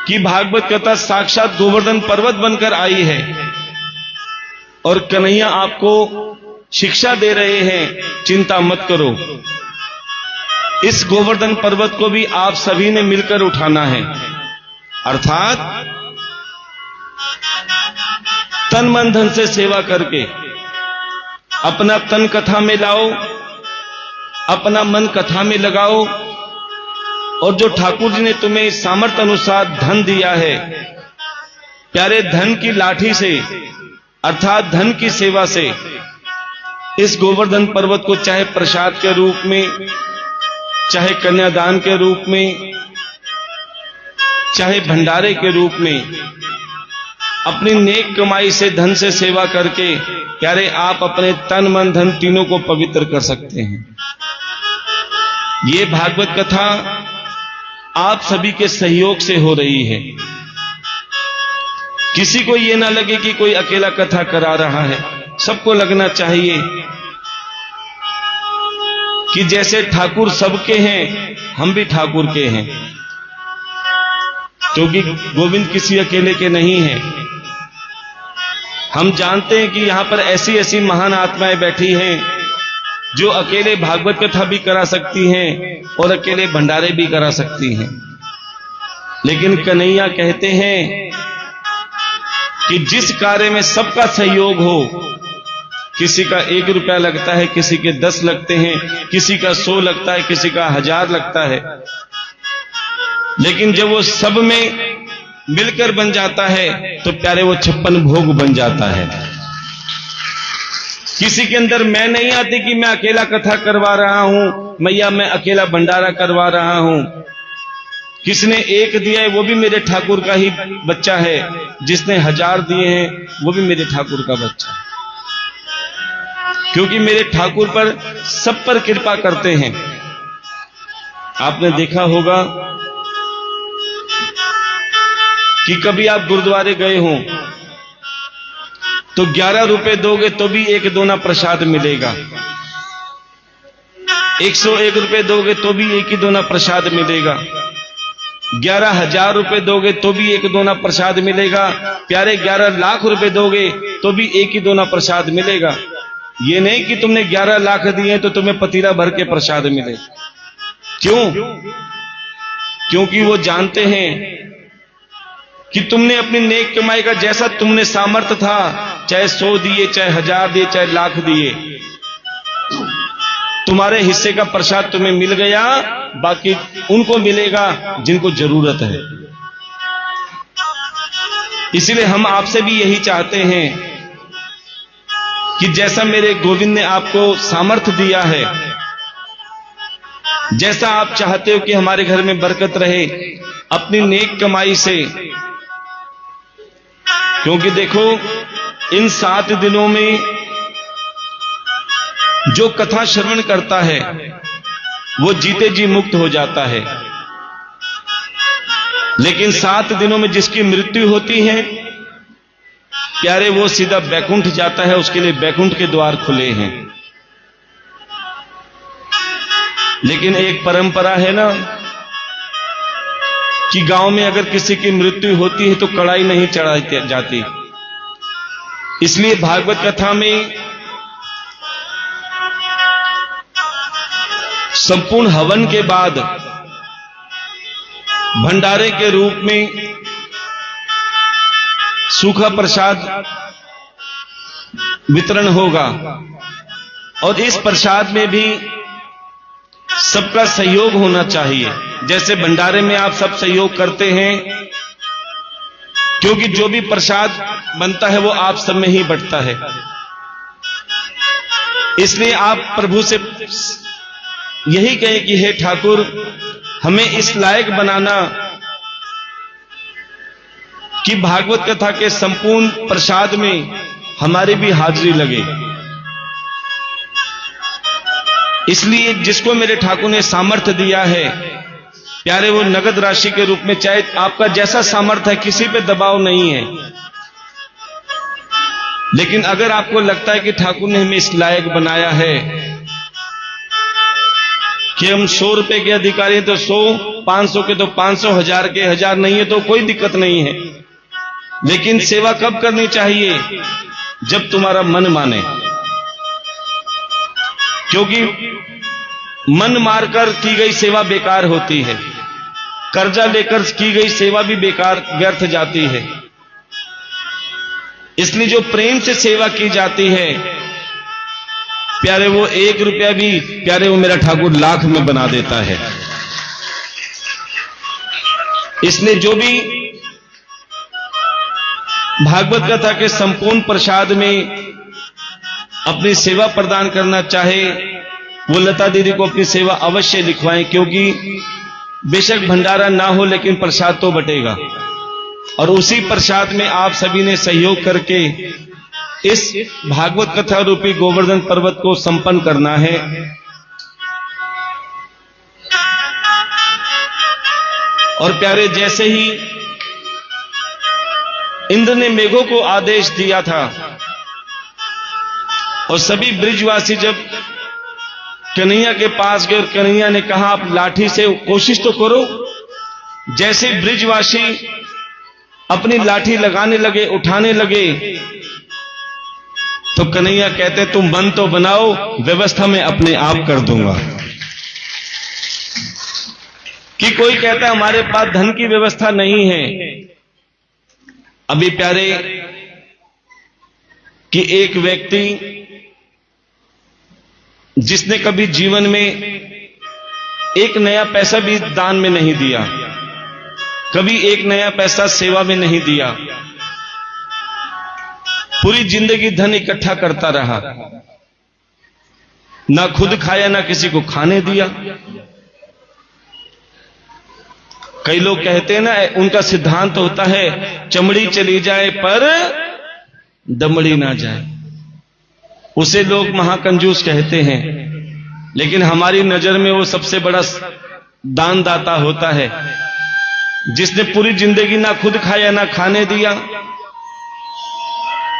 कि भागवत कथा साक्षात गोवर्धन पर्वत बनकर आई है, और कन्हैया आपको शिक्षा दे रहे हैं, चिंता मत करो। इस गोवर्धन पर्वत को भी आप सभी ने मिलकर उठाना है, अर्थात तन मन धन से सेवा करके अपना तन कथा में लाओ, अपना मन कथा में लगाओ, और जो ठाकुर जी ने तुम्हें सामर्थ्य अनुसार धन दिया है, प्यारे धन की लाठी से अर्थात धन की सेवा से इस गोवर्धन पर्वत को चाहे प्रसाद के रूप में, चाहे कन्यादान के रूप में, चाहे भंडारे के रूप में, अपनी नेक कमाई से धन से सेवा करके प्यारे आप अपने तन मन धन तीनों को पवित्र कर सकते हैं। ये भागवत कथा आप सभी के सहयोग से हो रही है। किसी को ये ना लगे कि कोई अकेला कथा करा रहा है, सबको लगना चाहिए कि जैसे ठाकुर सबके हैं, हम भी ठाकुर के हैं, क्योंकि गोविंद किसी अकेले के नहीं हैं। हम जानते हैं कि यहां पर ऐसी ऐसी महान आत्माएं बैठी हैं जो अकेले भागवत कथा भी करा सकती हैं और अकेले भंडारे भी करा सकती हैं। लेकिन कन्हैया कहते हैं कि जिस कार्य में सबका सहयोग हो, किसी का 1 रुपया लगता है, किसी के 10 लगते हैं, किसी का 100 लगता है, किसी का 1000 लगता है, लेकिन जब वो सब में मिलकर बन जाता है तो प्यारे वो 56 भोग बन जाता है। किसी के अंदर मैं नहीं आती कि मैं अकेला कथा करवा रहा हूं, मैया मैं अकेला भंडारा करवा रहा हूं। किसने 1 दिया है वो भी मेरे ठाकुर का ही बच्चा है, जिसने 1000 दिए हैं वो भी मेरे ठाकुर का बच्चा है, क्योंकि मेरे ठाकुर पर सब पर कृपा करते हैं। आपने देखा होगा कि कभी आप गुरुद्वारे गए हों तो 11 रुपए दोगे तो भी 1 दोना प्रसाद मिलेगा, 101 रुपए दोगे तो भी एक ही दोना प्रसाद मिलेगा। 11,000 रुपए दोगे तो भी एक दोना प्रसाद मिलेगा। प्यारे 11 लाख रुपए दोगे तो भी एक ही दोना प्रसाद मिलेगा। ये नहीं कि तुमने 11 लाख दिए तो तुम्हें पतीला भर के प्रसाद मिले। क्यों? क्योंकि वो जानते हैं कि तुमने अपनी नेक कमाई का जैसा तुमने सामर्थ्य था, चाहे 100 दिए, चाहे 1000 दिए, चाहे लाख दिए, तुम्हारे हिस्से का प्रसाद तुम्हें मिल गया, बाकी उनको मिलेगा जिनको जरूरत है। इसलिए हम आपसे भी यही चाहते हैं कि जैसा मेरे गोविंद ने आपको सामर्थ्य दिया है, जैसा आप चाहते हो कि हमारे घर में बरकत रहे, अपनी नेक कमाई से, क्योंकि देखो इन 7 दिनों में जो कथा श्रवण करता है वो जीते जी मुक्त हो जाता है, लेकिन 7 दिनों में जिसकी मृत्यु होती है प्यारे वो सीधा बैकुंठ जाता है। उसके लिए बैकुंठ के द्वार खुले हैं। लेकिन एक परंपरा है ना कि गांव में अगर किसी की मृत्यु होती है तो कड़ाई नहीं चढ़ाई जाती। इसलिए भागवत कथा में संपूर्ण हवन के बाद भंडारे के रूप में सूखा प्रसाद वितरण होगा, और इस प्रसाद में भी सबका सहयोग होना चाहिए। जैसे भंडारे में आप सब सहयोग करते हैं, क्योंकि जो भी प्रसाद बनता है वो आप सब में ही बंटता है। इसलिए आप प्रभु से यही कहें कि हे ठाकुर, हमें इस लायक बनाना कि भागवत कथा के संपूर्ण प्रसाद में हमारी भी हाजिरी लगे। इसलिए जिसको मेरे ठाकुर ने सामर्थ्य दिया है प्यारे, वो नगद राशि के रूप में, चाहे आपका जैसा सामर्थ्य है, किसी पे दबाव नहीं है, लेकिन अगर आपको लगता है कि ठाकुर ने हमें इस लायक बनाया है कि हम 100 रुपए के अधिकारी हैं तो 100, 500 के तो 500, 1000 के 1000 नहीं है तो कोई दिक्कत नहीं है। लेकिन सेवा कब करनी चाहिए? जब तुम्हारा मन माने, क्योंकि मन मारकर की गई सेवा बेकार होती है, कर्जा लेकर की गई सेवा भी बेकार व्यर्थ जाती है। इसलिए जो प्रेम से सेवा की जाती है प्यारे, वो 1 रुपया भी प्यारे वो मेरा ठाकुर लाख में बना देता है। इसलिए जो भी भागवत कथा के संपूर्ण प्रसाद में अपनी सेवा प्रदान करना चाहे वो लता दीदी को अपनी सेवा अवश्य लिखवाएं, क्योंकि बेशक भंडारा ना हो लेकिन प्रसाद तो बटेगा, और उसी प्रसाद में आप सभी ने सहयोग करके इस भागवत कथा रूपी गोवर्धन पर्वत को संपन्न करना है। और प्यारे, जैसे ही इंद्र ने मेघों को आदेश दिया था और सभी ब्रिजवासी जब कन्हैया के पास गए और कन्हैया ने कहा आप लाठी से कोशिश तो करो, जैसे ब्रिजवासी अपनी लाठी लगाने लगे, उठाने लगे, तो कन्हैया कहते तुम बन तो बनाओ, व्यवस्था में अपने आप कर दूंगा। कि कोई कहता हमारे पास धन की व्यवस्था नहीं है। अभी प्यारे कि एक व्यक्ति जिसने कभी जीवन में एक नया पैसा भी दान में नहीं दिया, कभी एक नया पैसा सेवा में नहीं दिया, पूरी जिंदगी धन इकट्ठा करता रहा, ना खुद खाया ना किसी को खाने दिया। कई लोग कहते हैं ना, उनका सिद्धांत होता है चमड़ी चली जाए पर दमड़ी ना जाए, उसे लोग महाकंजूस कहते हैं। लेकिन हमारी नजर में वो सबसे बड़ा दानदाता होता है जिसने पूरी जिंदगी ना खुद खाया ना खाने दिया,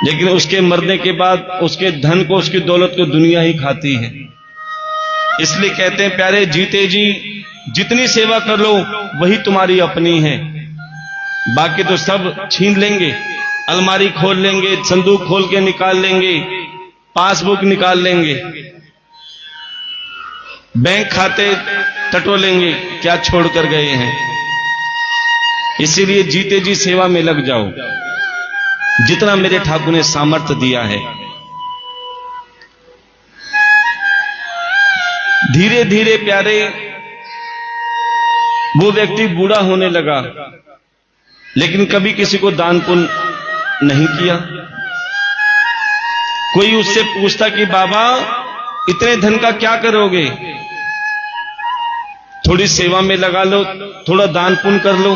लेकिन उसके मरने के बाद उसके धन को, उसकी दौलत को दुनिया ही खाती है। इसलिए कहते हैं प्यारे जीते जी जितनी सेवा कर लो वही तुम्हारी अपनी है, बाकी तो सब छीन लेंगे, अलमारी खोल लेंगे, संदूक खोल के निकाल लेंगे, पासबुक निकाल लेंगे, बैंक खाते टटोलेंगे, क्या छोड़ कर गए हैं। इसीलिए जीते जी सेवा में लग जाओ, जितना मेरे ठाकुर ने सामर्थ्य दिया है। धीरे धीरे प्यारे वो व्यक्ति बूढ़ा होने लगा, लेकिन कभी किसी को दान पुण्य नहीं किया। कोई उससे पूछता कि बाबा इतने धन का क्या करोगे, थोड़ी सेवा में लगा लो, थोड़ा दान पुण्य कर लो।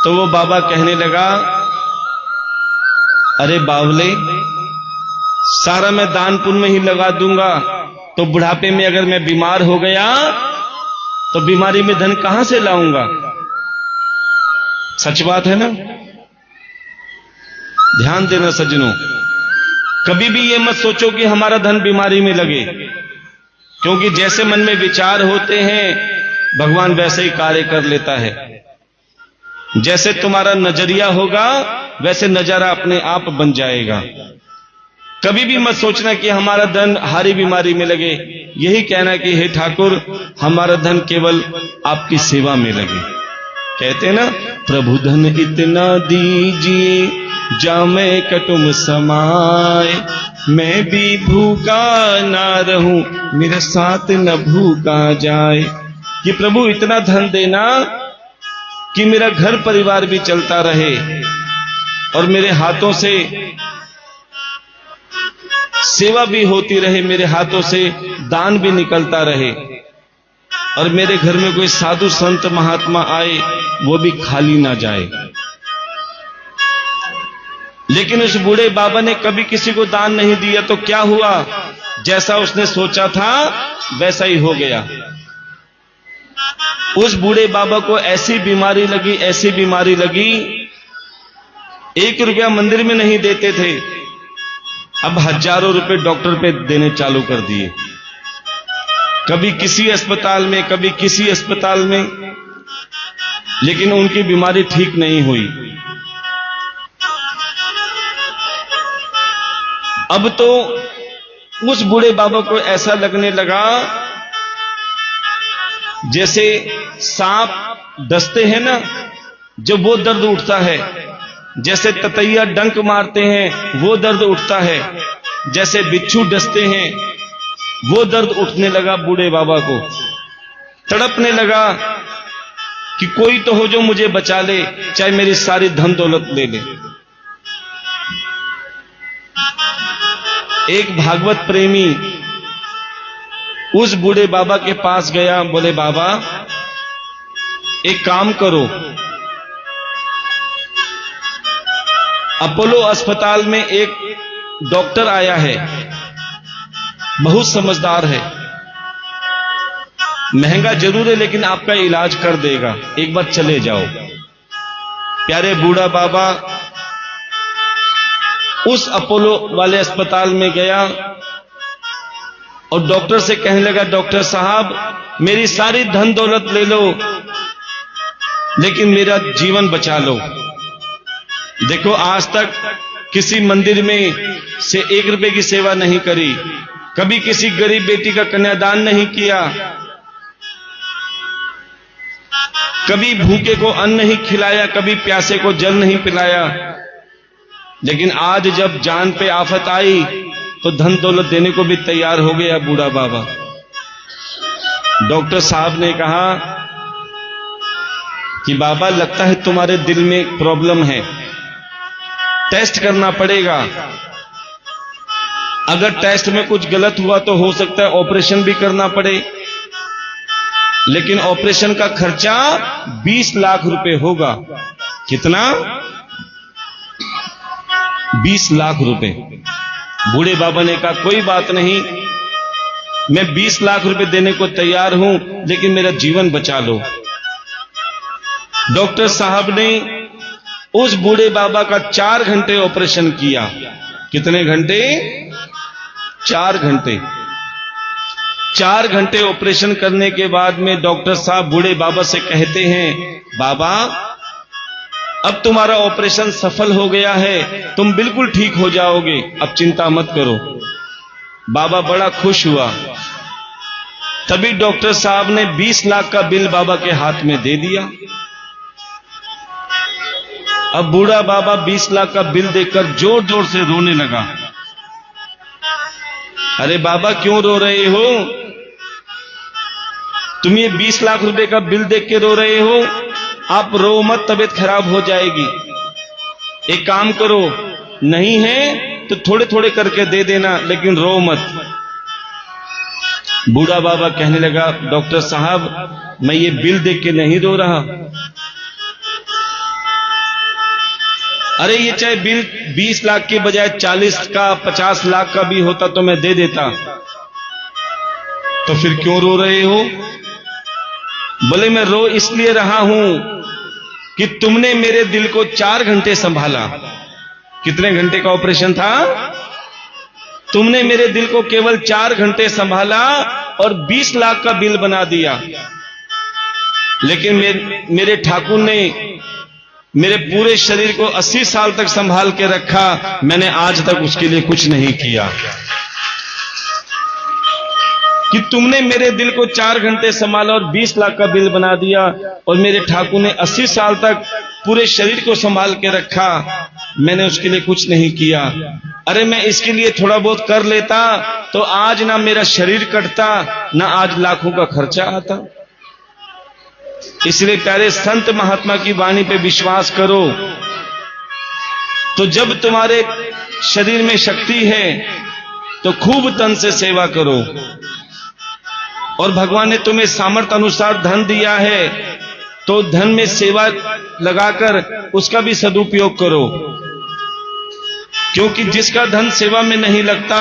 तो वो बाबा कहने लगा, अरे बावले, सारा मैं दान पुण्य में ही लगा दूंगा, तो बुढ़ापे में अगर मैं बीमार हो गया तो बीमारी में धन कहां से लाऊंगा। सच बात है ना। ध्यान देना सज्जनों, कभी भी ये मत सोचो कि हमारा धन बीमारी में लगे, क्योंकि जैसे मन में विचार होते हैं भगवान वैसे ही कार्य कर लेता है। जैसे तुम्हारा नजरिया होगा वैसे नजारा अपने आप बन जाएगा। कभी भी मत सोचना कि हमारा धन हारी बीमारी में लगे, यही कहना कि हे ठाकुर हमारा धन केवल आपकी सेवा में लगे। कहते हैं ना, प्रभु धन इतना दीजिए जामे कटुम समाए, मैं भी भूखा ना रहूं मेरे साथ न भूखा जाए। कि प्रभु इतना धन देना कि मेरा घर परिवार भी चलता रहे और मेरे हाथों से सेवा भी होती रहे, मेरे हाथों से दान भी निकलता रहे, और मेरे घर में कोई साधु संत महात्मा आए वो भी खाली ना जाए। लेकिन उस बूढ़े बाबा ने कभी किसी को दान नहीं दिया, तो क्या हुआ, जैसा उसने सोचा था वैसा ही हो गया। उस बूढ़े बाबा को ऐसी बीमारी लगी, ऐसी बीमारी लगी, 1 रुपया मंदिर में नहीं देते थे, अब हजारों रुपए डॉक्टर पे देने चालू कर दिए। कभी किसी अस्पताल में, कभी किसी अस्पताल में, लेकिन उनकी बीमारी ठीक नहीं हुई। अब तो उस बूढ़े बाबा को ऐसा लगने लगा जैसे सांप डसते हैं ना, जब वो दर्द उठता है, जैसे ततैया डंक मारते हैं वो दर्द उठता है, जैसे बिच्छू डसते हैं वो दर्द उठने लगा बूढ़े बाबा को। तड़पने लगा कि कोई तो हो जो मुझे बचा ले, चाहे मेरी सारी धन दौलत ले ले। एक भागवत प्रेमी उस बूढ़े बाबा के पास गया, बोले बाबा एक काम करो, अपोलो अस्पताल में एक डॉक्टर आया है, बहुत समझदार है, महंगा जरूर है लेकिन आपका इलाज कर देगा, एक बार चले जाओ। प्यारे बूढ़ा बाबा उस अपोलो वाले अस्पताल में गया और डॉक्टर से कहने लगा, डॉक्टर साहब मेरी सारी धन दौलत ले लो लेकिन मेरा जीवन बचा लो। देखो आज तक किसी मंदिर में से 1 रुपए की सेवा नहीं करी, कभी किसी गरीब बेटी का कन्यादान नहीं किया, कभी भूखे को अन्न नहीं खिलाया, कभी प्यासे को जल नहीं पिलाया, लेकिन आज जब जान पे आफत आई तो धन दौलत देने को भी तैयार हो गया बूढ़ा बाबा। डॉक्टर साहब ने कहा कि बाबा लगता है तुम्हारे दिल में प्रॉब्लम है, टेस्ट करना पड़ेगा, अगर टेस्ट में कुछ गलत हुआ तो हो सकता है ऑपरेशन भी करना पड़े, लेकिन ऑपरेशन का खर्चा 20 लाख रुपए होगा। कितना? 20 लाख रुपए। बूढ़े बाबा ने कहा कोई बात नहीं, मैं 20 लाख रुपए देने को तैयार हूं, लेकिन मेरा जीवन बचा लो। डॉक्टर साहब ने उस बूढ़े बाबा का 4 घंटे ऑपरेशन किया। कितने घंटे? 4 घंटे। 4 घंटे ऑपरेशन करने के बाद में डॉक्टर साहब बूढ़े बाबा से कहते हैं, बाबा अब तुम्हारा ऑपरेशन सफल हो गया है, तुम बिल्कुल ठीक हो जाओगे, अब चिंता मत करो। बाबा बड़ा खुश हुआ। तभी डॉक्टर साहब ने 20 लाख का बिल बाबा के हाथ में दे दिया। अब बूढ़ा बाबा 20 लाख का बिल देखकर जोर जोर से रोने लगा। अरे बाबा क्यों रो रहे हो? तुम ये 20 लाख रुपए का बिल देख के रो रहे हो? आप रो मत, तबीयत खराब हो जाएगी। एक काम करो, नहीं है तो थोड़े थोड़े करके दे देना, लेकिन रो मत। बूढ़ा बाबा कहने लगा, डॉक्टर साहब मैं ये बिल देख के नहीं रो रहा। अरे ये चाहे बिल 20 लाख के बजाय 40 का 50 लाख का भी होता तो मैं दे देता। तो फिर क्यों रो रहे हो? बोले मैं रो इसलिए रहा हूं कि तुमने मेरे दिल को 4 घंटे संभाला। कितने घंटे का ऑपरेशन था? तुमने मेरे दिल को केवल 4 घंटे संभाला और 20 लाख का बिल बना दिया। लेकिन मेरे ठाकुर ने मेरे पूरे शरीर को 80 साल तक संभाल के रखा, मैंने आज तक उसके लिए कुछ नहीं किया। कि तुमने मेरे दिल को 4 घंटे संभाला और 20 लाख का बिल बना दिया, और मेरे ठाकुर ने 80 साल तक पूरे शरीर को संभाल के रखा, मैंने उसके लिए कुछ नहीं किया। अरे मैं इसके लिए थोड़ा बहुत कर लेता तो आज ना मेरा शरीर कटता, ना आज लाखों का खर्चा आता। इसलिए प्यारे संत महात्मा की वाणी पे विश्वास करो। तो जब तुम्हारे शरीर में शक्ति है तो खूब तन से सेवा करो, और भगवान ने तुम्हें सामर्थ्य अनुसार धन दिया है तो धन में सेवा लगाकर उसका भी सदुपयोग करो। क्योंकि जिसका धन सेवा में नहीं लगता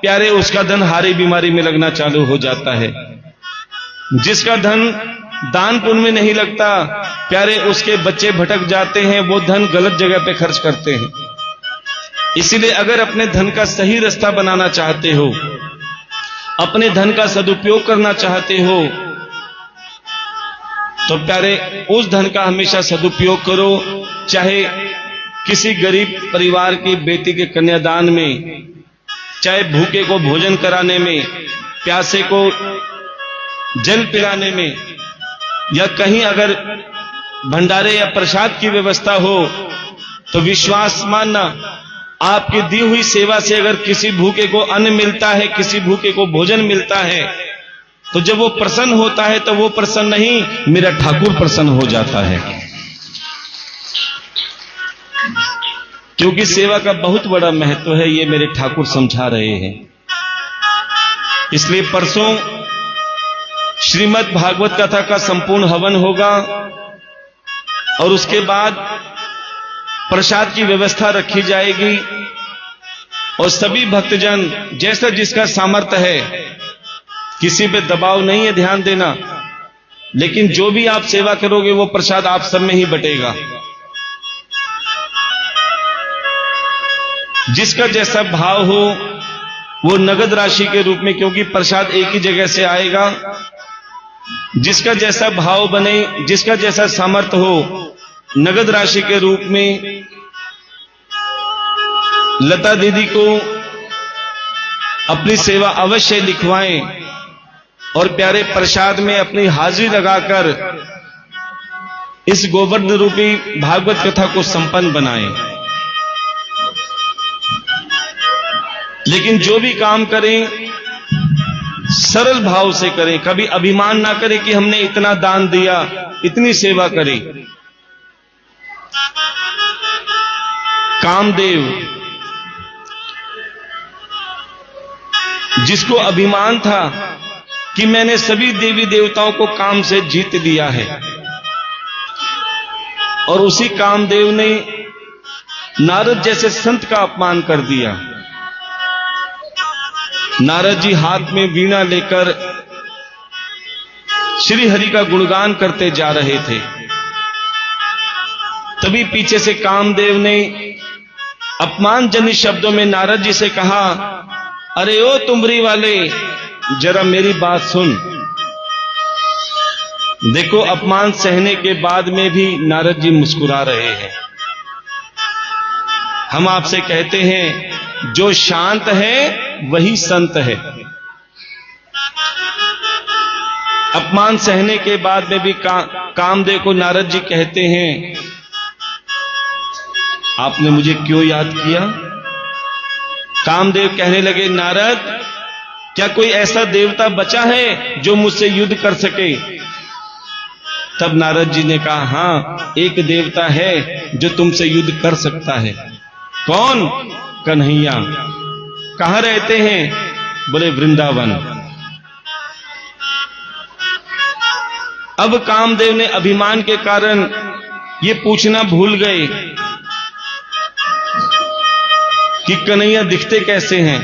प्यारे, उसका धन हारी बीमारी में लगना चालू हो जाता है। जिसका धन दान पुण्य में नहीं लगता प्यारे, उसके बच्चे भटक जाते हैं, वो धन गलत जगह पे खर्च करते हैं। इसीलिए अगर अपने धन का सही रास्ता बनाना चाहते हो, अपने धन का सदुपयोग करना चाहते हो, तो प्यारे उस धन का हमेशा सदुपयोग करो। चाहे किसी गरीब परिवार की बेटी के कन्यादान में, चाहे भूखे को भोजन कराने में, प्यासे को जल पिलाने में, या कहीं अगर भंडारे या प्रसाद की व्यवस्था हो, तो विश्वास मानना आपकी दी हुई सेवा से अगर किसी भूखे को अन्न मिलता है, किसी भूखे को भोजन मिलता है, तो जब वो प्रसन्न होता है तो वो प्रसन्न नहीं, मेरा ठाकुर प्रसन्न हो जाता है। क्योंकि सेवा का बहुत बड़ा महत्व है, ये मेरे ठाकुर समझा रहे हैं। इसलिए परसों श्रीमद् भागवत कथा का संपूर्ण हवन होगा, और उसके बाद प्रसाद की व्यवस्था रखी जाएगी, और सभी भक्तजन जैसा जिसका सामर्थ्य है, किसी पे दबाव नहीं है, ध्यान देना, लेकिन जो भी आप सेवा करोगे वो प्रसाद आप सब में ही बटेगा। जिसका जैसा भाव हो वो नगद राशि के रूप में, क्योंकि प्रसाद एक ही जगह से आएगा, जिसका जैसा भाव बने, जिसका जैसा सामर्थ्य हो, नगद राशि के रूप में लता दीदी को अपनी सेवा अवश्य लिखवाएं, और प्यारे प्रसाद में अपनी हाजिरी लगाकर इस गोवर्धन रूपी भागवत कथा को संपन्न बनाएं। लेकिन जो भी काम करें सरल भाव से करें, कभी अभिमान ना करें कि हमने इतना दान दिया, इतनी सेवा करी। कामदेव, जिसको अभिमान था कि मैंने सभी देवी देवताओं को काम से जीत दिया है, और उसी कामदेव ने नारद जैसे संत का अपमान कर दिया। नारद जी हाथ में वीणा लेकर श्री हरि का गुणगान करते जा रहे थे। तभी पीछे से कामदेव ने अपमानजनक शब्दों में नारद जी से कहा, अरे ओ तुमरी वाले, जरा मेरी बात सुन। देखो, अपमान सहने के बाद में भी नारद जी मुस्कुरा रहे हैं। हम आपसे कहते हैं, जो शांत है वही संत है। अपमान सहने के बाद में भी कामदेव को नारद जी कहते हैं, आपने मुझे क्यों याद किया? कामदेव कहने लगे, नारद, क्या कोई ऐसा देवता बचा है जो मुझसे युद्ध कर सके? तब नारद जी ने कहा, हां, एक देवता है जो तुमसे युद्ध कर सकता है। कौन? कन्हैया। कहां रहते हैं? बोले, वृंदावन। अब कामदेव ने अभिमान के कारण ये पूछना भूल गए कि कन्हैया दिखते कैसे हैं,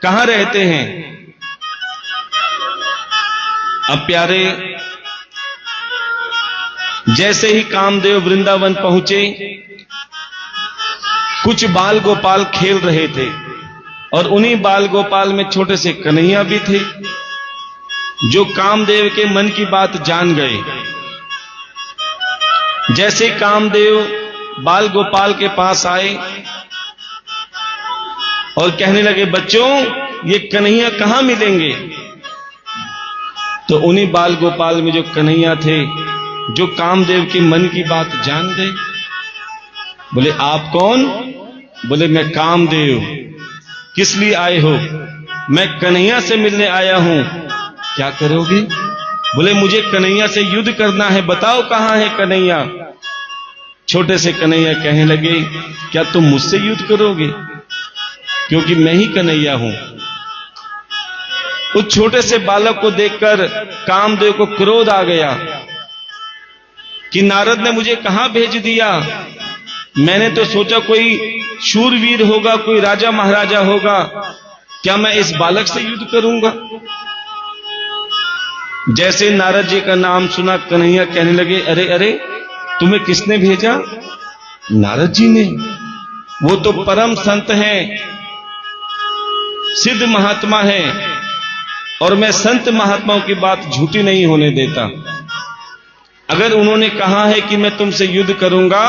कहां रहते हैं। अब प्यारे, जैसे ही कामदेव वृंदावन पहुंचे, कुछ बाल गोपाल खेल रहे थे और उन्हीं बाल गोपाल में छोटे से कन्हैया भी थे, जो कामदेव के मन की बात जान गए। जैसे कामदेव बाल गोपाल के पास आए और कहने लगे, बच्चों, ये कन्हैया कहां मिलेंगे? तो उन्हीं बाल गोपाल में जो कन्हैया थे, जो कामदेव के मन की बात जान गए। बोले, आप कौन? बोले, मैं कामदेव। किस लिए आए हो? मैं कन्हैया से मिलने आया हूं। क्या करोगे? बोले, मुझे कन्हैया से युद्ध करना है, बताओ कहां है कन्हैया। छोटे से कन्हैया कहने लगे, क्या तुम मुझसे युद्ध करोगे? क्योंकि मैं ही कन्हैया हूं। उस छोटे से बालक को देखकर कामदेव को क्रोध आ गया कि नारद ने मुझे कहां भेज दिया। मैंने तो सोचा कोई शूरवीर होगा, कोई राजा महाराजा होगा, क्या मैं इस बालक से युद्ध करूंगा? जैसे नारद जी का नाम सुना, कन्हैया कहने लगे, अरे अरे, तुम्हें किसने भेजा? नारद जी ने। वो तो परम संत हैं, सिद्ध महात्मा हैं, और मैं संत महात्माओं की बात झूठी नहीं होने देता। अगर उन्होंने कहा है कि मैं तुमसे युद्ध करूंगा,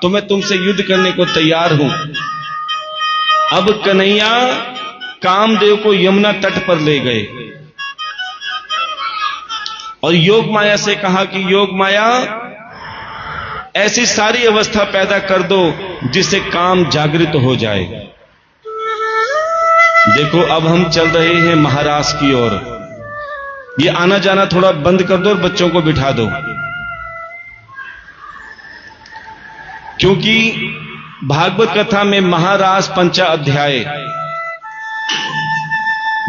तो मैं तुमसे युद्ध करने को तैयार हूं। अब कन्हैया कामदेव को यमुना तट पर ले गए और योग माया से कहा कि योग माया, ऐसी सारी अवस्था पैदा कर दो जिससे काम जागृत हो जाए। देखो, अब हम चल रहे हैं महाराष्ट्र की ओर। ये आना जाना थोड़ा बंद कर दो और बच्चों को बिठा दो, क्योंकि भागवत कथा में महारास पंचा अध्याय,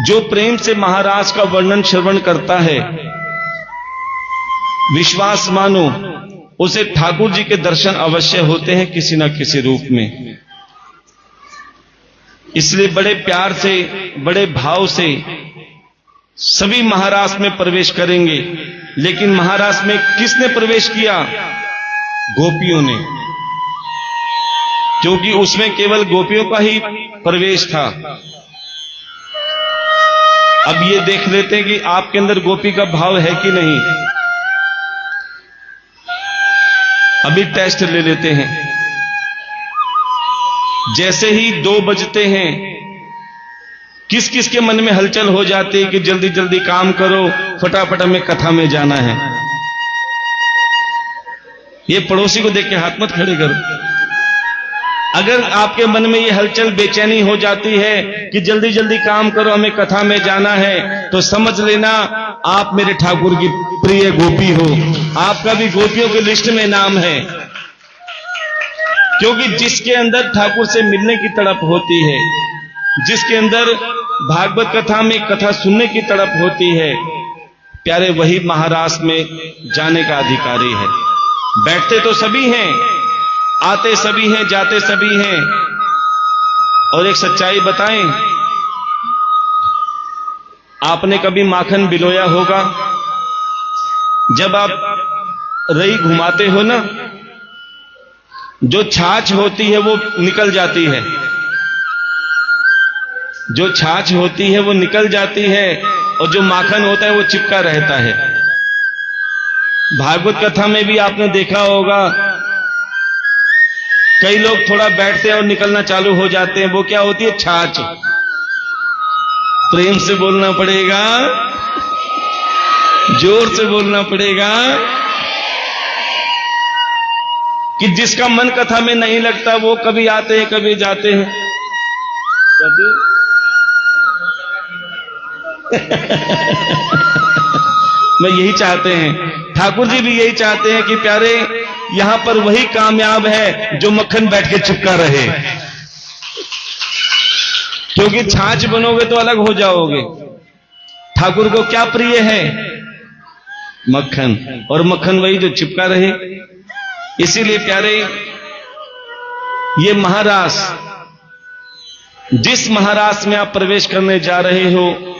जो प्रेम से महाराज का वर्णन श्रवण करता है, विश्वास मानो उसे ठाकुर जी के दर्शन अवश्य होते हैं किसी न किसी रूप में। इसलिए बड़े प्यार से, बड़े भाव से सभी महाराष्ट्र में प्रवेश करेंगे। लेकिन महाराष्ट्र में किसने प्रवेश किया? गोपियों ने, क्योंकि उसमें केवल गोपियों का ही प्रवेश था। अब ये देख लेते हैं कि आपके अंदर गोपी का भाव है कि नहीं। अभी टेस्ट ले लेते हैं। जैसे ही 2 बजते हैं, किस किस के मन में हलचल हो जाती है कि जल्दी जल्दी काम करो, फटाफट हमें कथा में जाना है। ये पड़ोसी को देख के हाथ मत खड़े करो। अगर आपके मन में ये हलचल, बेचैनी हो जाती है कि जल्दी जल्दी काम करो, हमें कथा में जाना है, तो समझ लेना आप मेरे ठाकुर की प्रिय गोपी हो। आपका भी गोपियों की लिस्ट में नाम है। क्योंकि जिसके अंदर ठाकुर से मिलने की तड़प होती है, जिसके अंदर भागवत कथा में कथा सुनने की तड़प होती है, प्यारे, वही महाराष्ट्र में जाने का अधिकारी है। बैठते तो सभी हैं, आते सभी हैं, जाते सभी हैं। और एक सच्चाई बताएं, आपने कभी माखन बिलोया होगा? जब आप रई घुमाते हो ना, जो छाछ होती है वो निकल जाती है। जो छाछ होती है वो निकल जाती है और जो माखन होता है वो चिपका रहता है। भागवत कथा में भी आपने देखा होगा, कई लोग थोड़ा बैठते हैं और निकलना चालू हो जाते हैं, वो क्या होती है? छाछ। प्रेम से बोलना पड़ेगा, जोर से बोलना पड़ेगा कि जिसका मन कथा में नहीं लगता वो कभी आते हैं कभी जाते हैं। मैं यही चाहते हैं, ठाकुर जी भी यही चाहते हैं कि प्यारे यहां पर वही कामयाब है जो मक्खन बैठ के चिपका रहे, क्योंकि छाछ बनोगे तो अलग हो जाओगे। ठाकुर को क्या प्रिय है? मक्खन, और मक्खन वही जो चिपका रहे। इसीलिए प्यारे ये महारास, जिस महारास में आप प्रवेश करने जा रहे हो,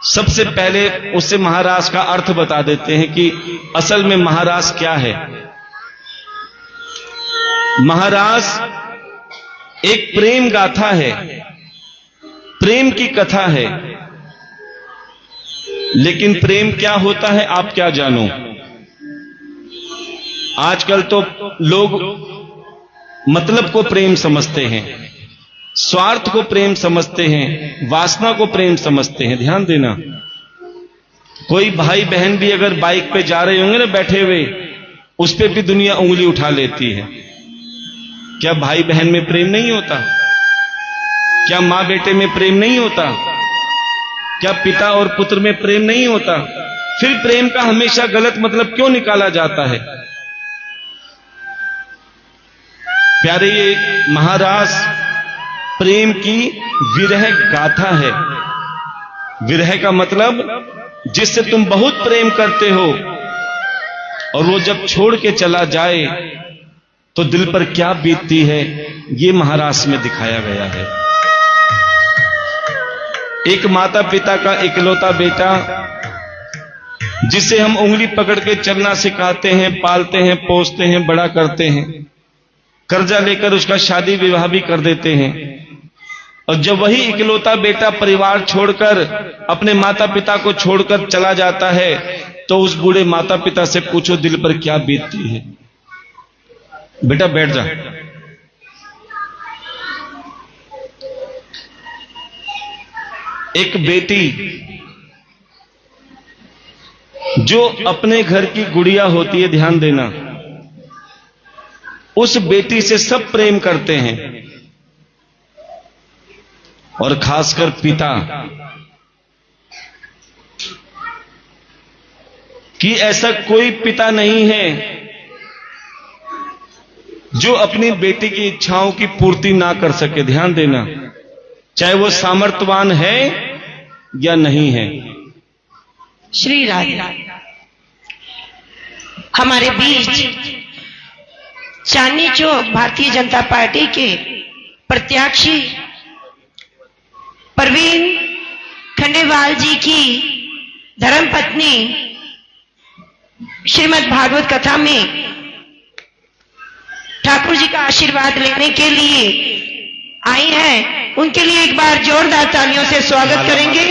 सबसे पहले उससे महारास का अर्थ बता देते हैं कि असल में महारास क्या है। महारास एक प्रेम गाथा है, प्रेम की कथा है। लेकिन प्रेम क्या होता है आप क्या जानो। आजकल तो लोग मतलब को प्रेम समझते हैं, स्वार्थ को प्रेम समझते हैं, वासना को प्रेम समझते हैं। ध्यान देना, कोई भाई बहन भी अगर बाइक पे जा रहे होंगे ना बैठे हुए, उस पे भी दुनिया उंगली उठा लेती है। क्या भाई बहन में प्रेम नहीं होता? क्या मां बेटे में प्रेम नहीं होता? क्या पिता और पुत्र में प्रेम नहीं होता? फिर प्रेम का हमेशा गलत मतलब क्यों निकाला जाता है? प्यारे ये महारास प्रेम की विरह गाथा है। विरह का मतलब जिससे तुम बहुत प्रेम करते हो और वो जब छोड़ के चला जाए तो दिल पर क्या बीतती है, ये महारास में दिखाया गया है। एक माता पिता का इकलौता बेटा, जिसे हम उंगली पकड़ के चलना सिखाते हैं, पालते हैं, पोसते हैं, बड़ा करते हैं, कर्जा लेकर उसका शादी विवाह भी कर देते हैं, और जब वही इकलौता बेटा परिवार छोड़कर अपने माता पिता को छोड़कर चला जाता है तो उस बूढ़े माता पिता से पूछो दिल पर क्या बीतती है। बेटा बैठ जा। एक बेटी जो अपने घर की गुड़िया होती है, ध्यान देना, उस बेटी से सब प्रेम करते हैं, और खासकर पिता कि ऐसा कोई पिता नहीं है जो अपनी बेटी की इच्छाओं की पूर्ति ना कर सके। ध्यान देना, चाहे वो सामर्थ्यवान है या नहीं है। श्री राधे। हमारे बीच चांदनी चौक भारतीय जनता पार्टी के प्रत्याशी प्रवीण खंडेवाल जी की धर्मपत्नी श्रीमद् भागवत कथा में ठाकुर जी का आशीर्वाद लेने के लिए आई हैं। उनके लिए एक बार जोरदार तालियों से स्वागत करेंगे।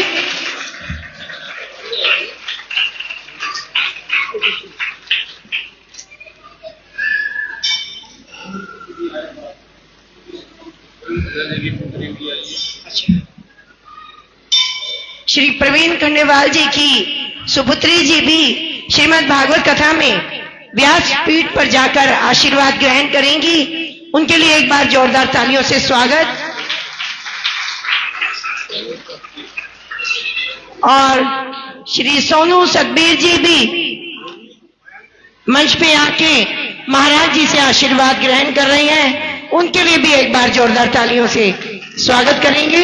श्री प्रवीण खंडेवाल जी की सुपुत्री जी भी श्रीमद् भागवत कथा में व्यास पीठ पर जाकर आशीर्वाद ग्रहण करेंगी। उनके लिए एक बार जोरदार तालियों से स्वागत। और श्री सोनू सतबीर जी भी मंच पे आके महाराज जी से आशीर्वाद ग्रहण कर रहे हैं। उनके लिए भी एक बार जोरदार तालियों से स्वागत करेंगे।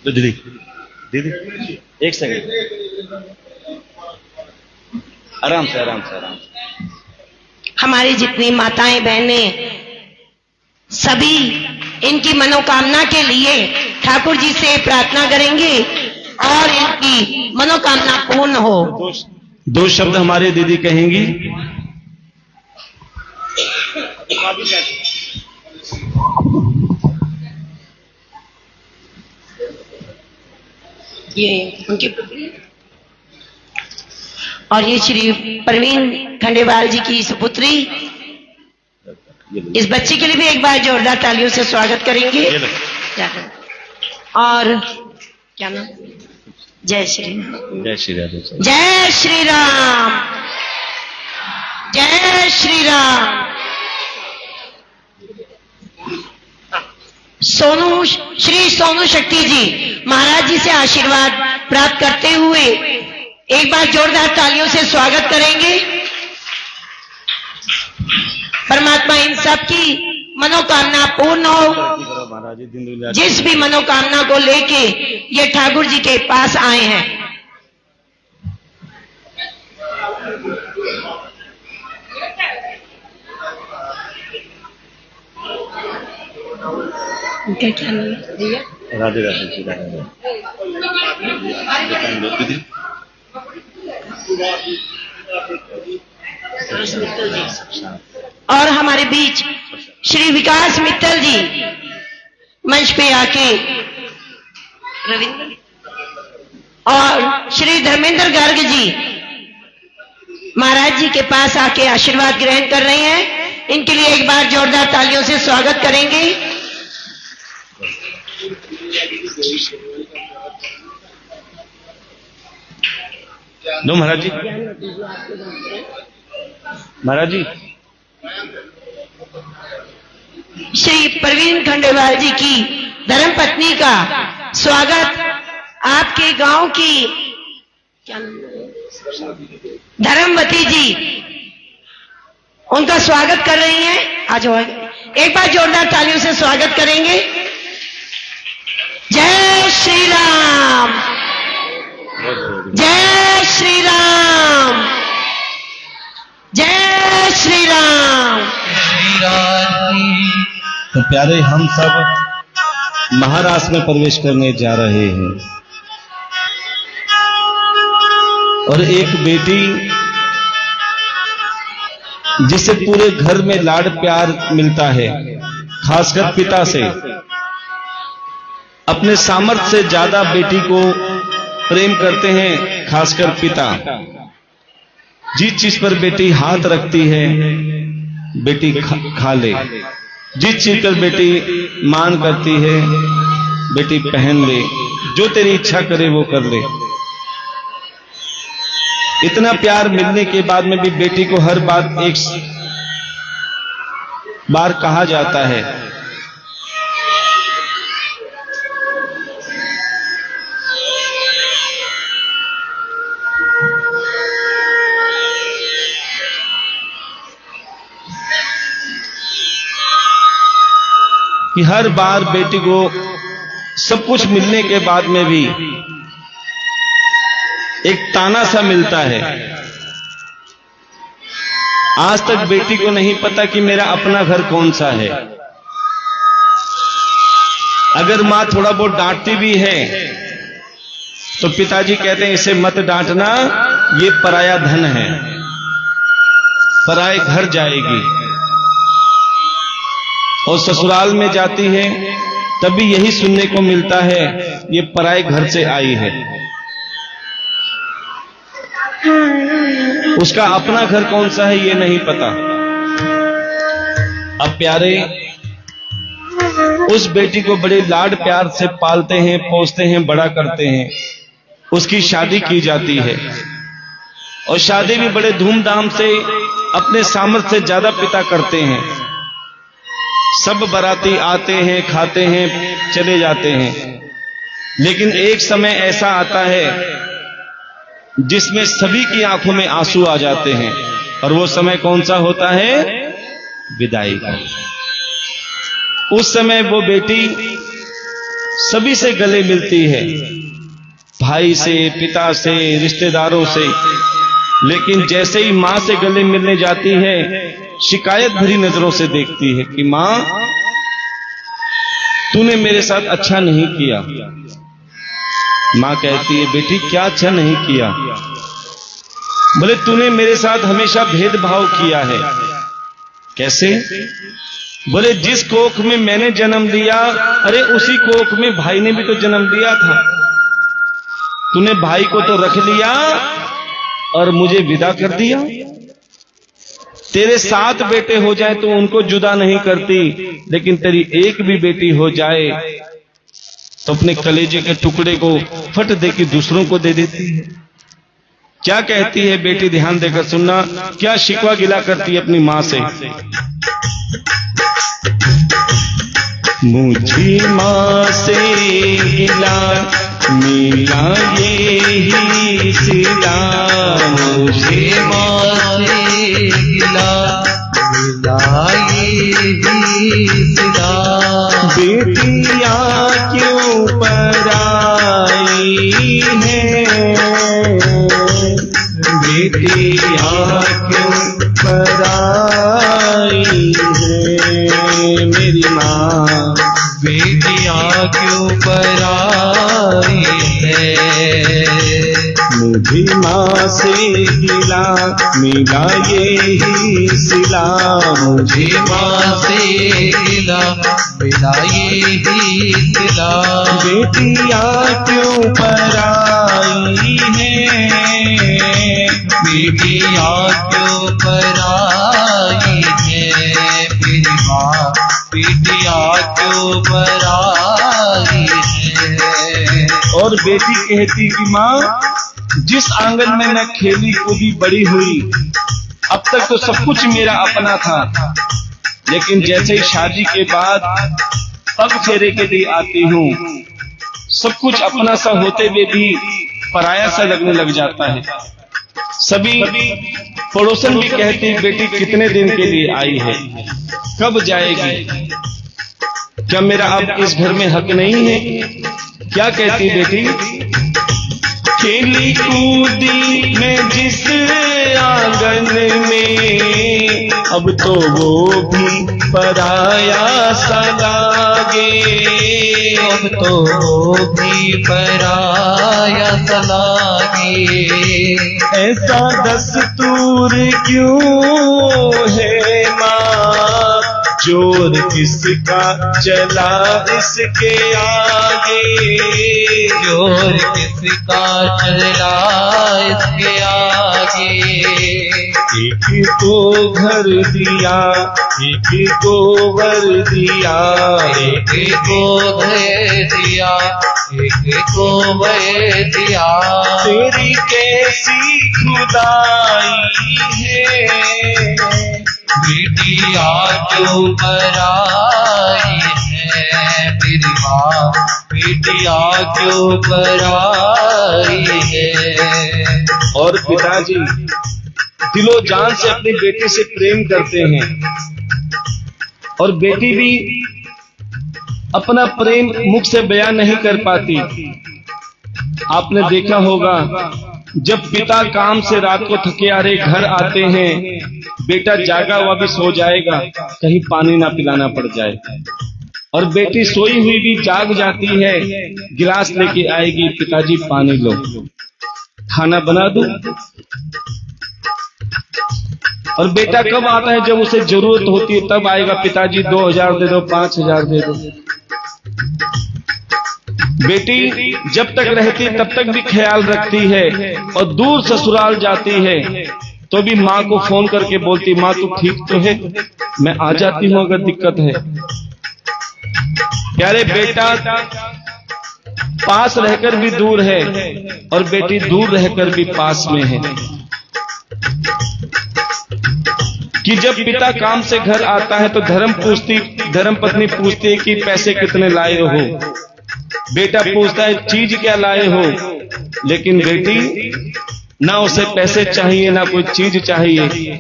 दीदी दीदी एक सेकंड, आराम से आराम से आराम से। हमारी जितनी माताएं बहनें सभी इनकी मनोकामना के लिए ठाकुर जी से प्रार्थना करेंगे और इनकी मनोकामना पूर्ण हो। दो शब्द हमारी दीदी कहेंगी। ये उनकी और ये श्री प्रवीण खंडेवाल जी की सुपुत्री। इस बच्चे के लिए भी एक बार जोरदार तालियों से स्वागत करेंगे। और क्या नाम? जय श्री राम। जय श्री राम। जय श्री राम। जय श्री राम। श्री सोनू शक्ति जी महाराज जी से आशीर्वाद प्राप्त करते हुए एक बार जोरदार तालियों से स्वागत करेंगे। परमात्मा इन सब की मनोकामना पूर्ण हो। जिस भी मनोकामना को लेके ये ठाकुर जी के पास आए हैं, उनका क्या नाम है? राधे राधे जी। राधे और हमारे बीच श्री विकास मित्तल जी मंच पे आके रविंद्र और श्री धर्मेंद्र गर्ग जी महाराज जी के पास आके आशीर्वाद ग्रहण कर रहे हैं। इनके लिए एक बार जोरदार तालियों से स्वागत करेंगे। नो महाराज जी। महाराज जी, श्री प्रवीण खंडेवाल जी की धर्मपत्नी का स्वागत आपके गांव की क्या नाम है? धर्मवती जी उनका स्वागत कर रही हैं। आज एक बार जोरदार तालियों से स्वागत करेंगे। जय श्री राम। जय श्री राम। जय श्री राम। तो प्यारे, हम सब महाराष्ट्र में प्रवेश करने जा रहे हैं और एक बेटी जिसे पूरे घर में लाड प्यार मिलता है, खासकर पिता से, अपने सामर्थ्य से ज्यादा बेटी को प्रेम करते हैं, खासकर पिता। जिस चीज पर बेटी हाथ रखती है बेटी खा ले, जिस चीज पर बेटी मान करती है बेटी पहन ले, जो तेरी इच्छा करे वो कर ले। इतना प्यार मिलने के बाद में भी बेटी को हर बात एक बार कहा जाता है कि हर बार बेटी को सब कुछ मिलने के बाद में भी एक ताना सा मिलता है। आज तक बेटी को नहीं पता कि मेरा अपना घर कौन सा है। अगर मां थोड़ा बहुत डांटती भी है तो पिताजी कहते हैं इसे मत डांटना, ये पराया धन है, पराए घर जाएगी। और ससुराल में जाती है तभी यही सुनने को मिलता है ये पराए घर से आई है। उसका अपना घर कौन सा है ये नहीं पता। अब प्यारे, उस बेटी को बड़े लाड प्यार से पालते हैं, पोसते हैं, बड़ा करते हैं। उसकी शादी की जाती है और शादी भी बड़े धूमधाम से अपने सामर्थ्य से ज्यादा पिता करते हैं। सब बाराती आते हैं, खाते हैं, चले जाते हैं। लेकिन एक समय ऐसा आता है जिसमें सभी की आंखों में आंसू आ जाते हैं, और वो समय कौन सा होता है? विदाई का। उस समय वो बेटी सभी से गले मिलती है, भाई से, पिता से, रिश्तेदारों से। लेकिन जैसे ही मां से गले मिलने जाती है, शिकायत भरी नजरों से देखती है कि मां तूने मेरे साथ अच्छा नहीं किया। माँ कहती है, बेटी क्या अच्छा नहीं किया? बोले, तूने मेरे साथ हमेशा भेदभाव किया है। कैसे? बोले, जिस कोख में मैंने जन्म लिया, अरे उसी कोख में भाई ने भी तो जन्म लिया था। तूने भाई को तो रख लिया और मुझे विदा कर दिया। तेरे 7 बेटे हो जाए तो उनको जुदा नहीं करती, लेकिन तेरी एक भी बेटी हो जाए तो अपने कलेजे के टुकड़े को फट दे के दूसरों को दे देती है। क्या कहती है बेटी? ध्यान देकर सुनना, क्या शिकवा गिला करती है अपनी माँ से। मुझे माँ से गिला मिला यही सिला, मुझे माँ से गिला मिला यही सिला। बेटिया क्यों पराई है, बेटिया क्यों पराई है मेरी माँ, बेटिया क्यों पराई है। मुझे माँ से गिला मिला यही सिला, मुझे माँ से गिला मिला यही सिला। बेटिया क्यों पराई है, बेटिया क्यों पराई है मेरी माँ, बेटिया क्यों पराई है। और बेटी कहती कि माँ, जिस आंगन में मैं खेली कूदी बड़ी हुई, अब तक तो सब कुछ मेरा अपना था, लेकिन जैसे ही शादी के बाद पग फेरे के लिए आती हूँ, सब कुछ अपना सा होते हुए भी पराया सा लगने लग जाता है। सभी पड़ोसन भी कहती, बेटी कितने दिन के लिए आई है, कब जाएगी, क्या मेरा अब इस घर में हक नहीं है? क्या कहती बेटी? खेली कूदी मैं जिस आंगन में, अब तो वो भी पराया सा लागे, अब तो वो भी पराया सा लागे। ऐसा दस्तूर क्यों है माँ, जोर किसका चला इसके आगे, जोर किसका चला इसके आगे। एक को घर दिया, एक को वर दिया, एक को घर दिया, एक को वर दिया। तेरी कैसी खुदाई है, बेटिया क्यों पराई है मेरी माँ, बेटिया क्यों पराई है। और पिताजी दिलो जान से अपनी बेटी से प्रेम करते हैं, और बेटी भी अपना प्रेम मुख से बयान नहीं कर पाती। आपने देखा होगा, जब पिता काम से रात को थके हारे घर आते हैं, बेटा जागा हुआ भी सो जाएगा, कहीं पानी ना पिलाना पड़ जाए, और बेटी सोई हुई भी जाग जाती है, गिलास लेके आएगी, पिताजी पानी लो, खाना बना दूं। और बेटा कब आता है? जब उसे जरूरत होती है तब आएगा, पिताजी 2000 दे दो, 5000 दे दो। बेटी जब तक रहती तब तक भी ख्याल रखती है, और दूर ससुराल जाती है तो भी माँ को फोन करके बोलती, माँ तू ठीक तो है, मैं आ जाती हूँ अगर दिक्कत है। प्यारे बेटा पास रहकर भी दूर है, और बेटी दूर रहकर भी पास में है। कि जब पिता काम से घर आता है तो धर्म पत्नी पूछती है कि पैसे कितने लाए हो, बेटा पूछता है चीज क्या लाए हो, लेकिन बेटी ना उसे पैसे चाहिए ना कोई चीज चाहिए,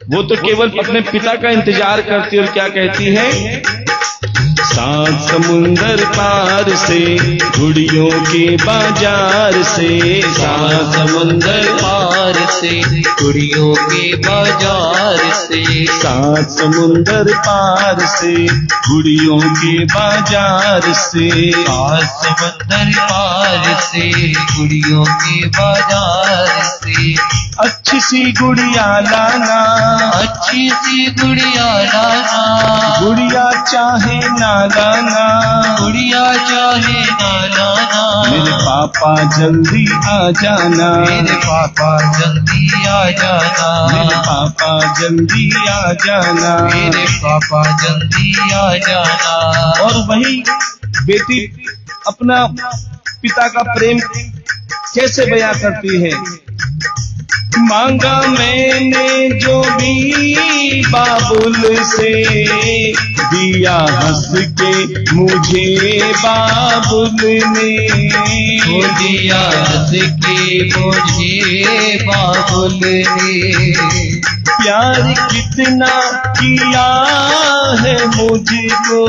वो तो केवल अपने पिता का इंतजार करती है। और क्या कहती है? 7 समुंदर पार से, गुड़ियों के बाजार से, 7 समुंदर पार से, गुड़ियों के बाजार से, से, 7 समुंदर पार से, गुड़ियों के बाजार से, 7 समंदर पार से, गुड़ियों के बाजार से, अच्छी सी गुड़िया लाना, अच्छी सी गुड़िया लाना, गुड़िया चाहे ना लाना, गुड़िया चाहे ना लाना, मेरे पापा जल्दी आ जाना, मेरे पापा जल्दी आ जाना, मेरे पापा जल्दी आ जाना। मेरे पापा जल्दी आ जाना। और वही बेटी अपना पिता का प्रेम कैसे बयां करती है? मांगा मैंने जो भी बाबुल से, दिया हंस के मुझे बाबुल ने, वो दिया हंस के मुझे बाबुल ने, प्यार कितना किया है मुझको,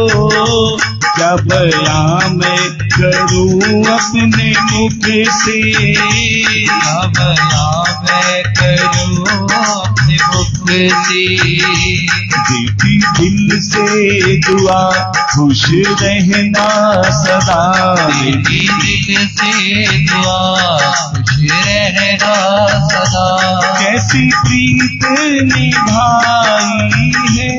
क्या बयां मैं करूं अपने मुख से, क्या बयां मैं करूं अपने मुख से। बेटी दिल से दुआ, खुश रहना सदा, तेरी दिल से दुआ, खुश रहना सदा। कैसी प्रीत निभाई है,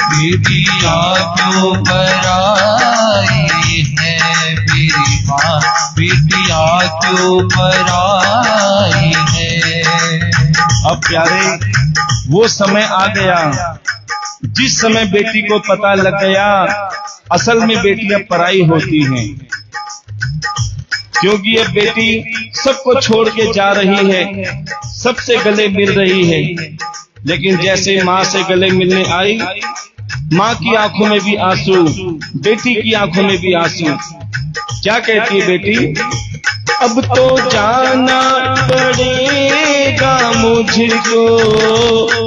बेटिया क्यों पर आई है मेरी माँ, बेटिया क्यों पर आई है। अब प्यारे वो समय आ गया जिस समय बेटी को पता लग गया असल में बेटियां पराई होती हैं, क्योंकि ये बेटी सबको छोड़ के जा रही है, सबसे गले मिल रही है। लेकिन जैसे माँ से गले मिलने आई, माँ की आंखों में भी आंसू, बेटी की आंखों में भी आंसू। क्या कहती है बेटी? अब तो जाना पड़ेगा मुझको,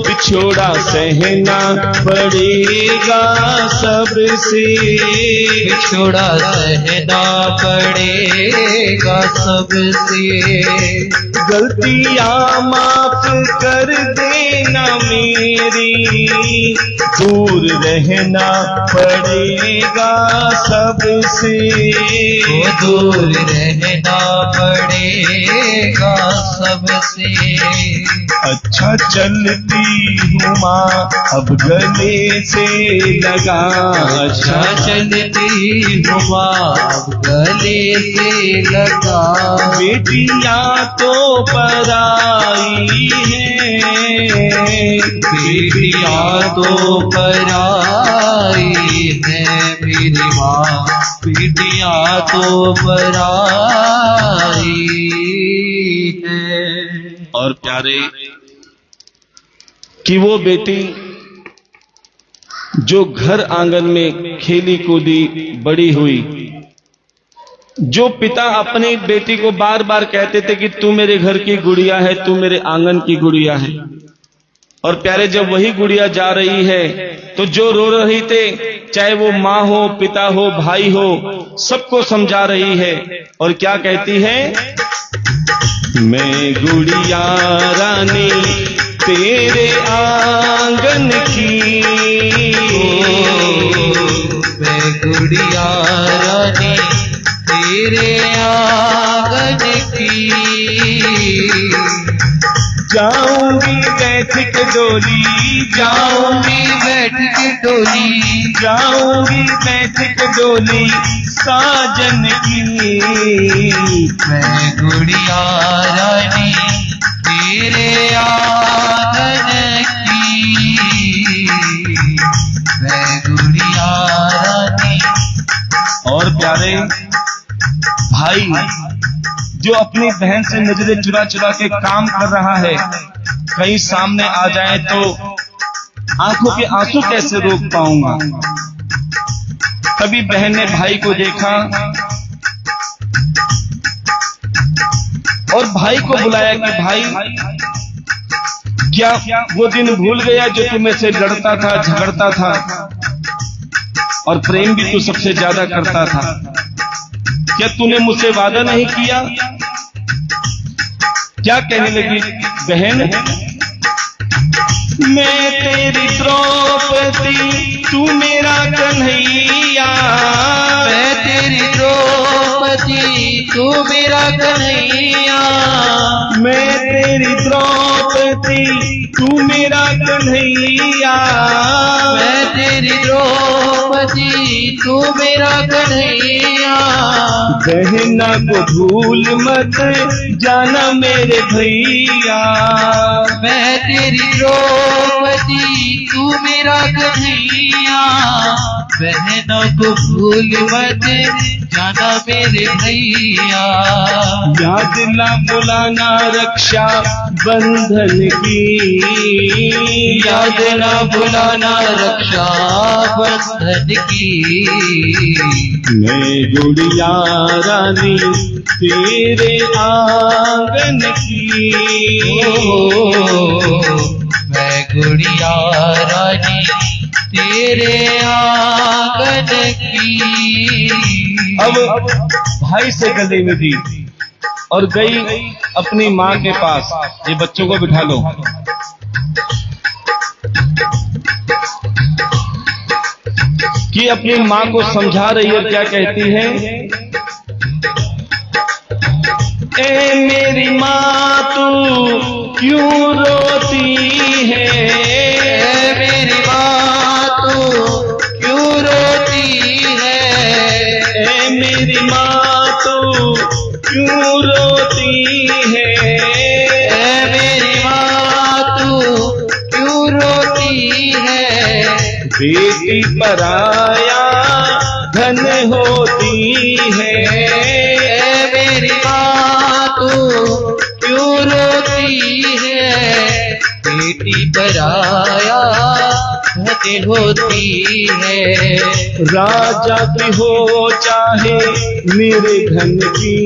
बिछोड़ा सहना पड़ेगा सबसे, बिछोड़ा सहना पड़ेगा सबसे। गलतियां माफ कर देना मेरी, दूर रहना पड़ेगा सबसे, वो दूर रहना पड़ेगा सबसे। अच्छा चलती हूँ माँ अब गले से लगा, अच्छा चलती हूँ माँ अब गले से लगा। बेटियां तो पराई है, बेटियां तो पराई है मेरी माँ, बेटियां तो पराई है। और प्यारे कि वो बेटी जो घर आंगन में खेली कूदी बड़ी हुई, जो पिता अपनी बेटी को बार बार कहते थे कि तू मेरे घर की गुड़िया है, तू मेरे आंगन की गुड़िया है। और प्यारे जब वही गुड़िया जा रही है तो जो रो रही थे, चाहे वो माँ हो, पिता हो, भाई हो, सबको समझा रही है। और क्या कहती है? मैं गुड़िया रानी तेरे आंगन की, मैं गुड़िया रानी तेरे आंगन की, जाऊंगी बैठ के डोली, जाऊंगी बैठ के डोली, जाऊंगी बैठ के डोली साजन की। मैं गुड़िया रानी तेरे आंगन की, मैं गुड़िया रानी। और प्यारे भाई जो अपनी बहन से नजरें चुरा चुरा के काम कर रहा है, कहीं सामने आ जाए तो आंखों के आंसू कैसे रोक पाऊंगा। तभी बहन ने भाई को देखा और भाई को बुलाया कि भाई क्या वो दिन भूल गया जो तुम से लड़ता था, झगड़ता था और प्रेम भी तू सबसे ज्यादा करता था? क्या तूने मुझसे वादा नहीं किया? क्या कहने लगी बहन? मैं तेरी द्रौपदी तू मेरा कन्हैया, मैं तेरी द्रौपदी तू मेरा कन्हैया, मैं तेरी द्रौपदी तू मेरा कन्हैया, मैं तेरी द्रौपदी तू मेरा कन्हैया। बहना को भूल मत जाना मेरे भैया, मैं तेरी द्रौपदी तू मेरा कन्हैया, बहनों को भूल मत जाना मेरे भैया। याद ना बुलाना रक्षा बंधन की, याद ना बुलाना रक्षा बंधन की। मैं गुड़िया रानी तेरे आंगन की, मैं गुड़िया रानी तेरे आंगन की। अब भाई से गले मिली और गई अपनी माँ के पास। ये बच्चों को बिठा लो। कि अपनी माँ को समझा रही है, क्या कहती है? ए मेरी माँ तू क्यों रोती है, ए मेरी माँ तू क्यों रोती है, ए मेरी माँ तू क्यों रोती है, ए मेरी माँ तू क्यों रोती है। बेटी पराया धन होती है, ए मेरी माँ तू क्यों रोती है, बेटी पराया धन होती है। राजा की हो चाहे मेरे धन की,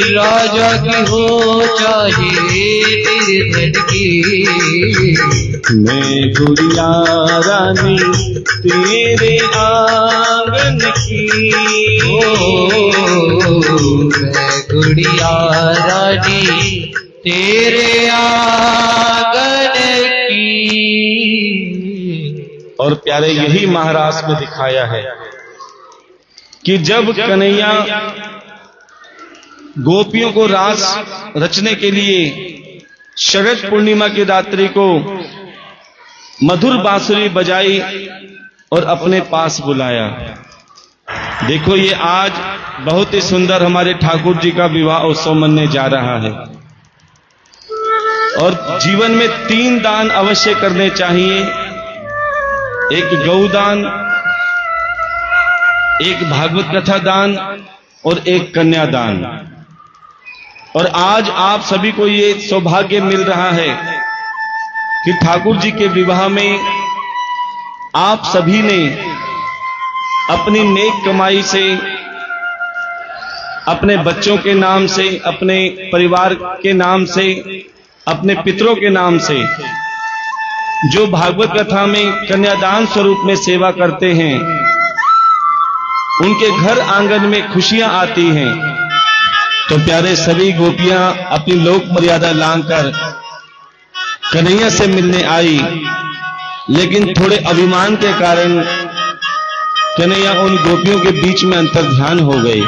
राजा की हो चाहे तेरे धन की। मैं गुड़िया रानी तेरे आंगन की, मैं गुड़िया रानी तेरे आंगन की। और प्यारे यही महाराज में दिखाया है कि जब कन्हैया गोपियों को रास रचने के लिए शरद पूर्णिमा की रात्रि को मधुर बांसुरी बजाई और अपने पास बुलाया। देखो ये आज बहुत ही सुंदर हमारे ठाकुर जी का विवाह उत्सव मनने जा रहा है। और जीवन में 3 दान अवश्य करने चाहिए, एक गौदान, एक भागवत कथा दान और एक कन्यादान। और आज आप सभी को ये सौभाग्य मिल रहा है कि ठाकुर जी के विवाह में आप सभी ने अपनी नेक कमाई से, अपने बच्चों के नाम से, अपने परिवार के नाम से, अपने पितरों के नाम से जो भागवत कथा में कन्यादान स्वरूप में सेवा करते हैं, उनके घर आंगन में खुशियां आती हैं। तो प्यारे सभी गोपियां अपनी लोक मर्यादा लांघकर कन्हैया से मिलने आई, लेकिन थोड़े अभिमान के कारण कन्हैया उन गोपियों के बीच में अंतर ध्यान हो गए।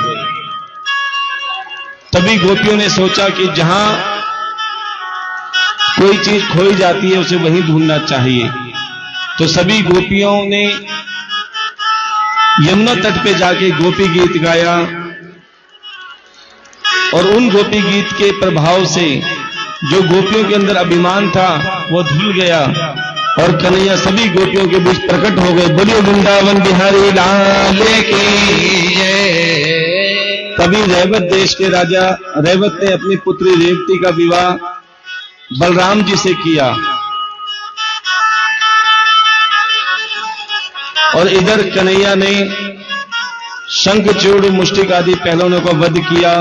तभी गोपियों ने सोचा कि जहां कोई चीज खोई जाती है उसे वहीं ढूंढना चाहिए। तो सभी गोपियों ने यमुना तट पे जाके गोपी गीत गाया और उन गोपी गीत के प्रभाव से जो गोपियों के अंदर अभिमान था वो धुल गया और कन्हैया सभी गोपियों के बीच प्रकट हो गए। बोलिए वृंदावन बिहारी लाल की जय। तभी रैवत देश के राजा रैवत ने अपनी पुत्री रेवती का विवाह बलराम जी से किया और इधर कन्हैया ने शंखचूड़ मुष्टिक आदि पहलवानों का वध किया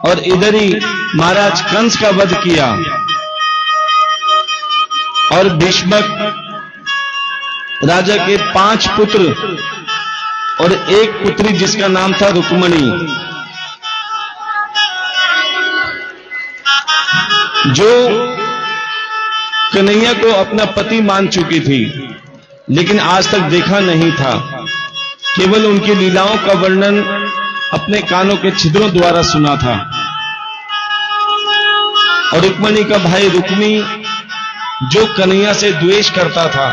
और इधर ही महाराज कंस का वध किया। और भीष्मक राजा के 5 पुत्र और एक पुत्री जिसका नाम था रुक्मणी, जो कन्हैया को अपना पति मान चुकी थी, लेकिन आज तक देखा नहीं था। केवल उनकी लीलाओं का वर्णन अपने कानों के छिद्रों द्वारा सुना था। और रुक्मणी का भाई रुक्मी जो कन्हैया से द्वेष करता था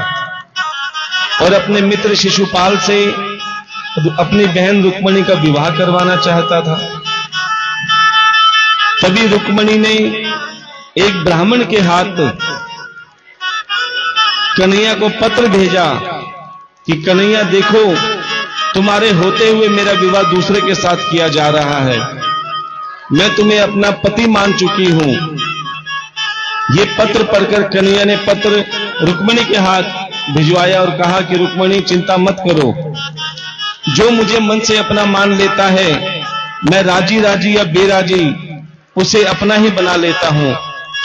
और अपने मित्र शिशुपाल से अपनी बहन रुक्मणी का विवाह करवाना चाहता था। तभी रुक्मणी ने एक ब्राह्मण के हाथ कन्हैया को पत्र भेजा कि कन्हैया देखो, तुम्हारे होते हुए मेरा विवाह दूसरे के साथ किया जा रहा है, मैं तुम्हें अपना पति मान चुकी हूं। ये पत्र पढ़कर कन्हैया ने पत्र रुक्मणी के हाथ भिजवाया और कहा कि रुक्मणी चिंता मत करो, जो मुझे मन से अपना मान लेता है मैं राजी राजी या बेराजी उसे अपना ही बना लेता हूं।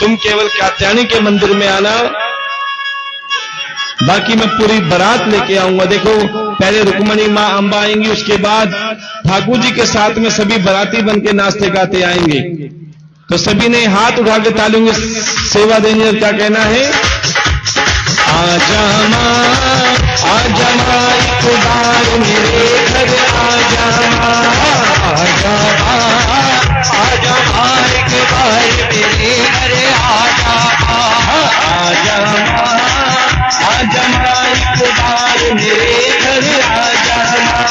तुम केवल कात्यायनी के मंदिर में आना, बाकी मैं पूरी बारात लेके आऊंगा। देखो, पहले रुक्मणी मां अंबा आएंगी, उसके बाद ठाकुर जी के साथ में सभी बाराती बन के नाचते गाते आएंगे। तो सभी ने हाथ उठा के तालियों की सेवा देनी और क्या कहना है, आजा मां एक बार मेरे घर आजा मां, आजा मां एक बार मेरे घर आजा मां, आजा मां एक बार मेरे घर आजा मां,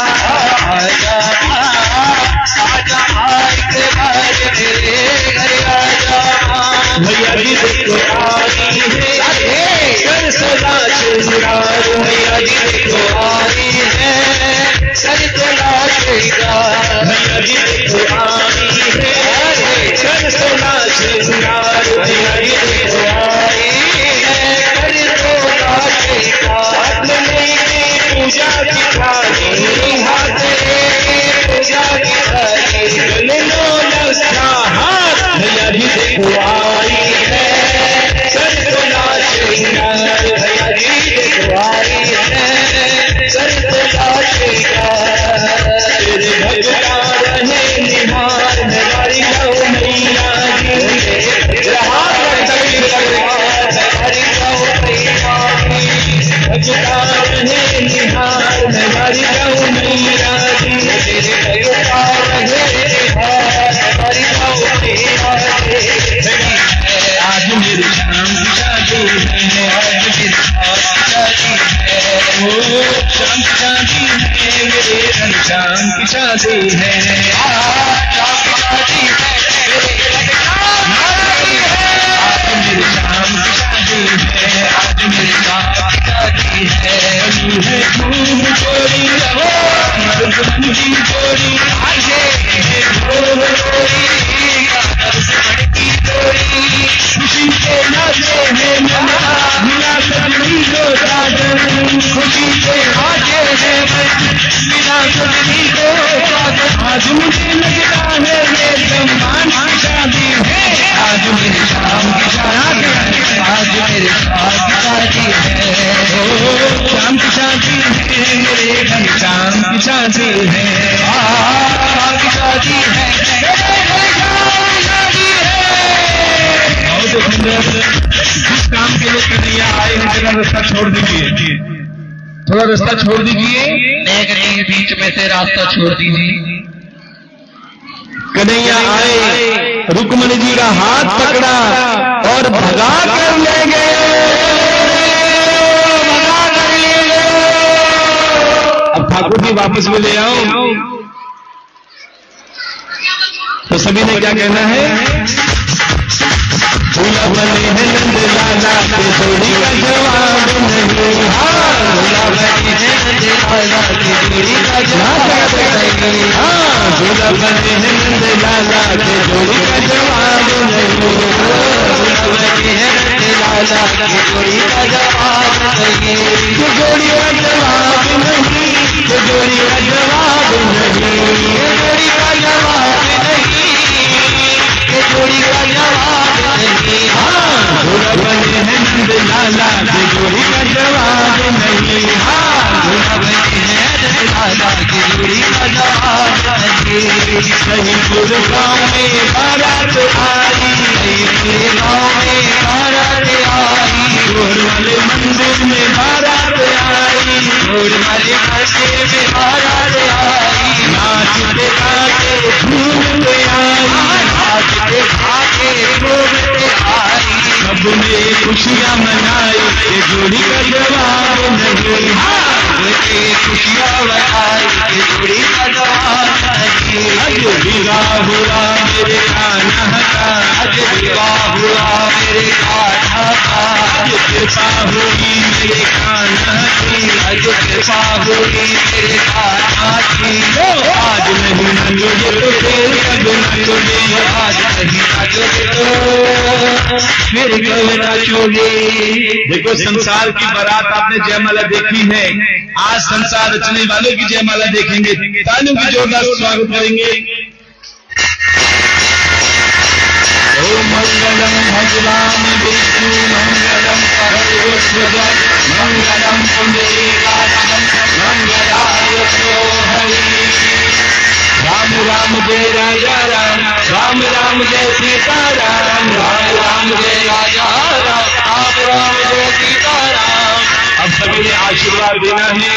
आजा मां एक बार मेरे घर आजा मां। भैया जी देखो आई है सरसों श्रृंगार, भैया जी देखो आई है सरसों श्रृंगार, भैया जी देखो आई है सरसों श्रृंगार, भैया जी देखो आई है सरसों श्रृंगार। पूजा की थाली हाथ पूजा की थाली गले लो लगा हाथ, भैया जी देखो आई है सरसों श्रृंगार, भैया जी देखो आई है सरसों श्रृंगार। तेरे भगता रहे निहार हमारी गौ मैया जी, हाथ हमारी गौ मैया जी, भगता रहे निहार हमारी गौ मैया जी, तेरे भगता रहे निहार हमारी गौ मैया जी। आज मेरे शाम की शादी है, आज मेरे शाम की शादी है, ओ शाम की शादी है मेरे रंग, शाम की शादी है, शाम की शादी है मेरे आज मेरे शाम की शादी है, आज मेरे शाम की शादी है। धूम चोरी मर्दी चोरी आगे धूम चोरी की चोरी, खुशी के नाचे है मना मिला सजनी को साजन, खुशी के नाचे है मिला सजनी को साजन। आज मुझे लगता है ये जमान की शादी है, आज मेरी शाम की शादी है, आज मेरे शाम की शादी है, ओ शाम की शादी है मेरे घर, शाम की शादी है, शाम की शादी है जिस काम के लिए कन्हैया आए हैं जरा रास्ता छोड़ दीजिए, थोड़ा रास्ता छोड़ दीजिए, देख रहे हैं बीच में से रास्ता छोड़ दीजिए। कन्हैया आए, रुक्मणी जी का हाथ पकड़ा और भगा कर ले गए, भगा कर ले गए। अब ठाकुर जी वापस में ले आओ, तो सभी ने क्या कहना है, भूला बने हैं नंद लाला के जोड़ी का जवाब नहीं, हाँ भूला बने हैं नंद लाला के जोड़ी का जवाब नहीं, हाँ भूला बने हैं नंद लाला के जोड़ी का जवाब नहीं, भूला बने हैं नंद लाला के जोड़ी का जवाब नहीं, जो जोड़ी का जवाब नहीं, जो जोड़ी का जवाब नहीं, जोड़ी का जवाब नहीं, जोड़ी का जवाब नहीं, हाँ भूला बने हैं नंद लाला के जोड़ी का जवाब नहीं, हाँ भूला बने हैं नंद लाला के जोड़ी का जवाब नहीं। कहीं पूरे गाँव में बारात आई, कहीं पूरे गाँव में बारात आई, मंदिर में बारात आई, जोड़ वाले मंदिर में बारात आई, नाचते गाते झूमते आई, नाचते गाते झूमते आई, सबने खुशियां मनाई, ये जोड़ी का जवाब नहीं। सबने खुशियां मनाई, ये जोड़ी का जवाब नहीं। आज विवाह हुआ मेरे कान्हा का, आज विवाह हुआ मेरे कान्हा का, आज कृपा हुई मेरे कान्हा की, आज कृपा हुई मेरे कान्हा की। आज नहीं नचोगे तो फिर कब नचोगे, आज नहीं नचोगे तो फिर कब नचोगे। देखो संसार की बारात आपने जयमाला देखी है, आज संसार रचने वालों की जयमाला देखेंगे। तालियों की जोरदार स्वागत करेंगे। ओम मंगलम भगवान विष्णु मंगलम करोध्वज मंगलम पुंडरीकाक्षं मंगलाय हरि। राम राम जय राजा राम, राम राम जय सीता राम, राम राम जय राजा राम, राम राम जय सीता राम। अब सभी ने आशीर्वाद देना है।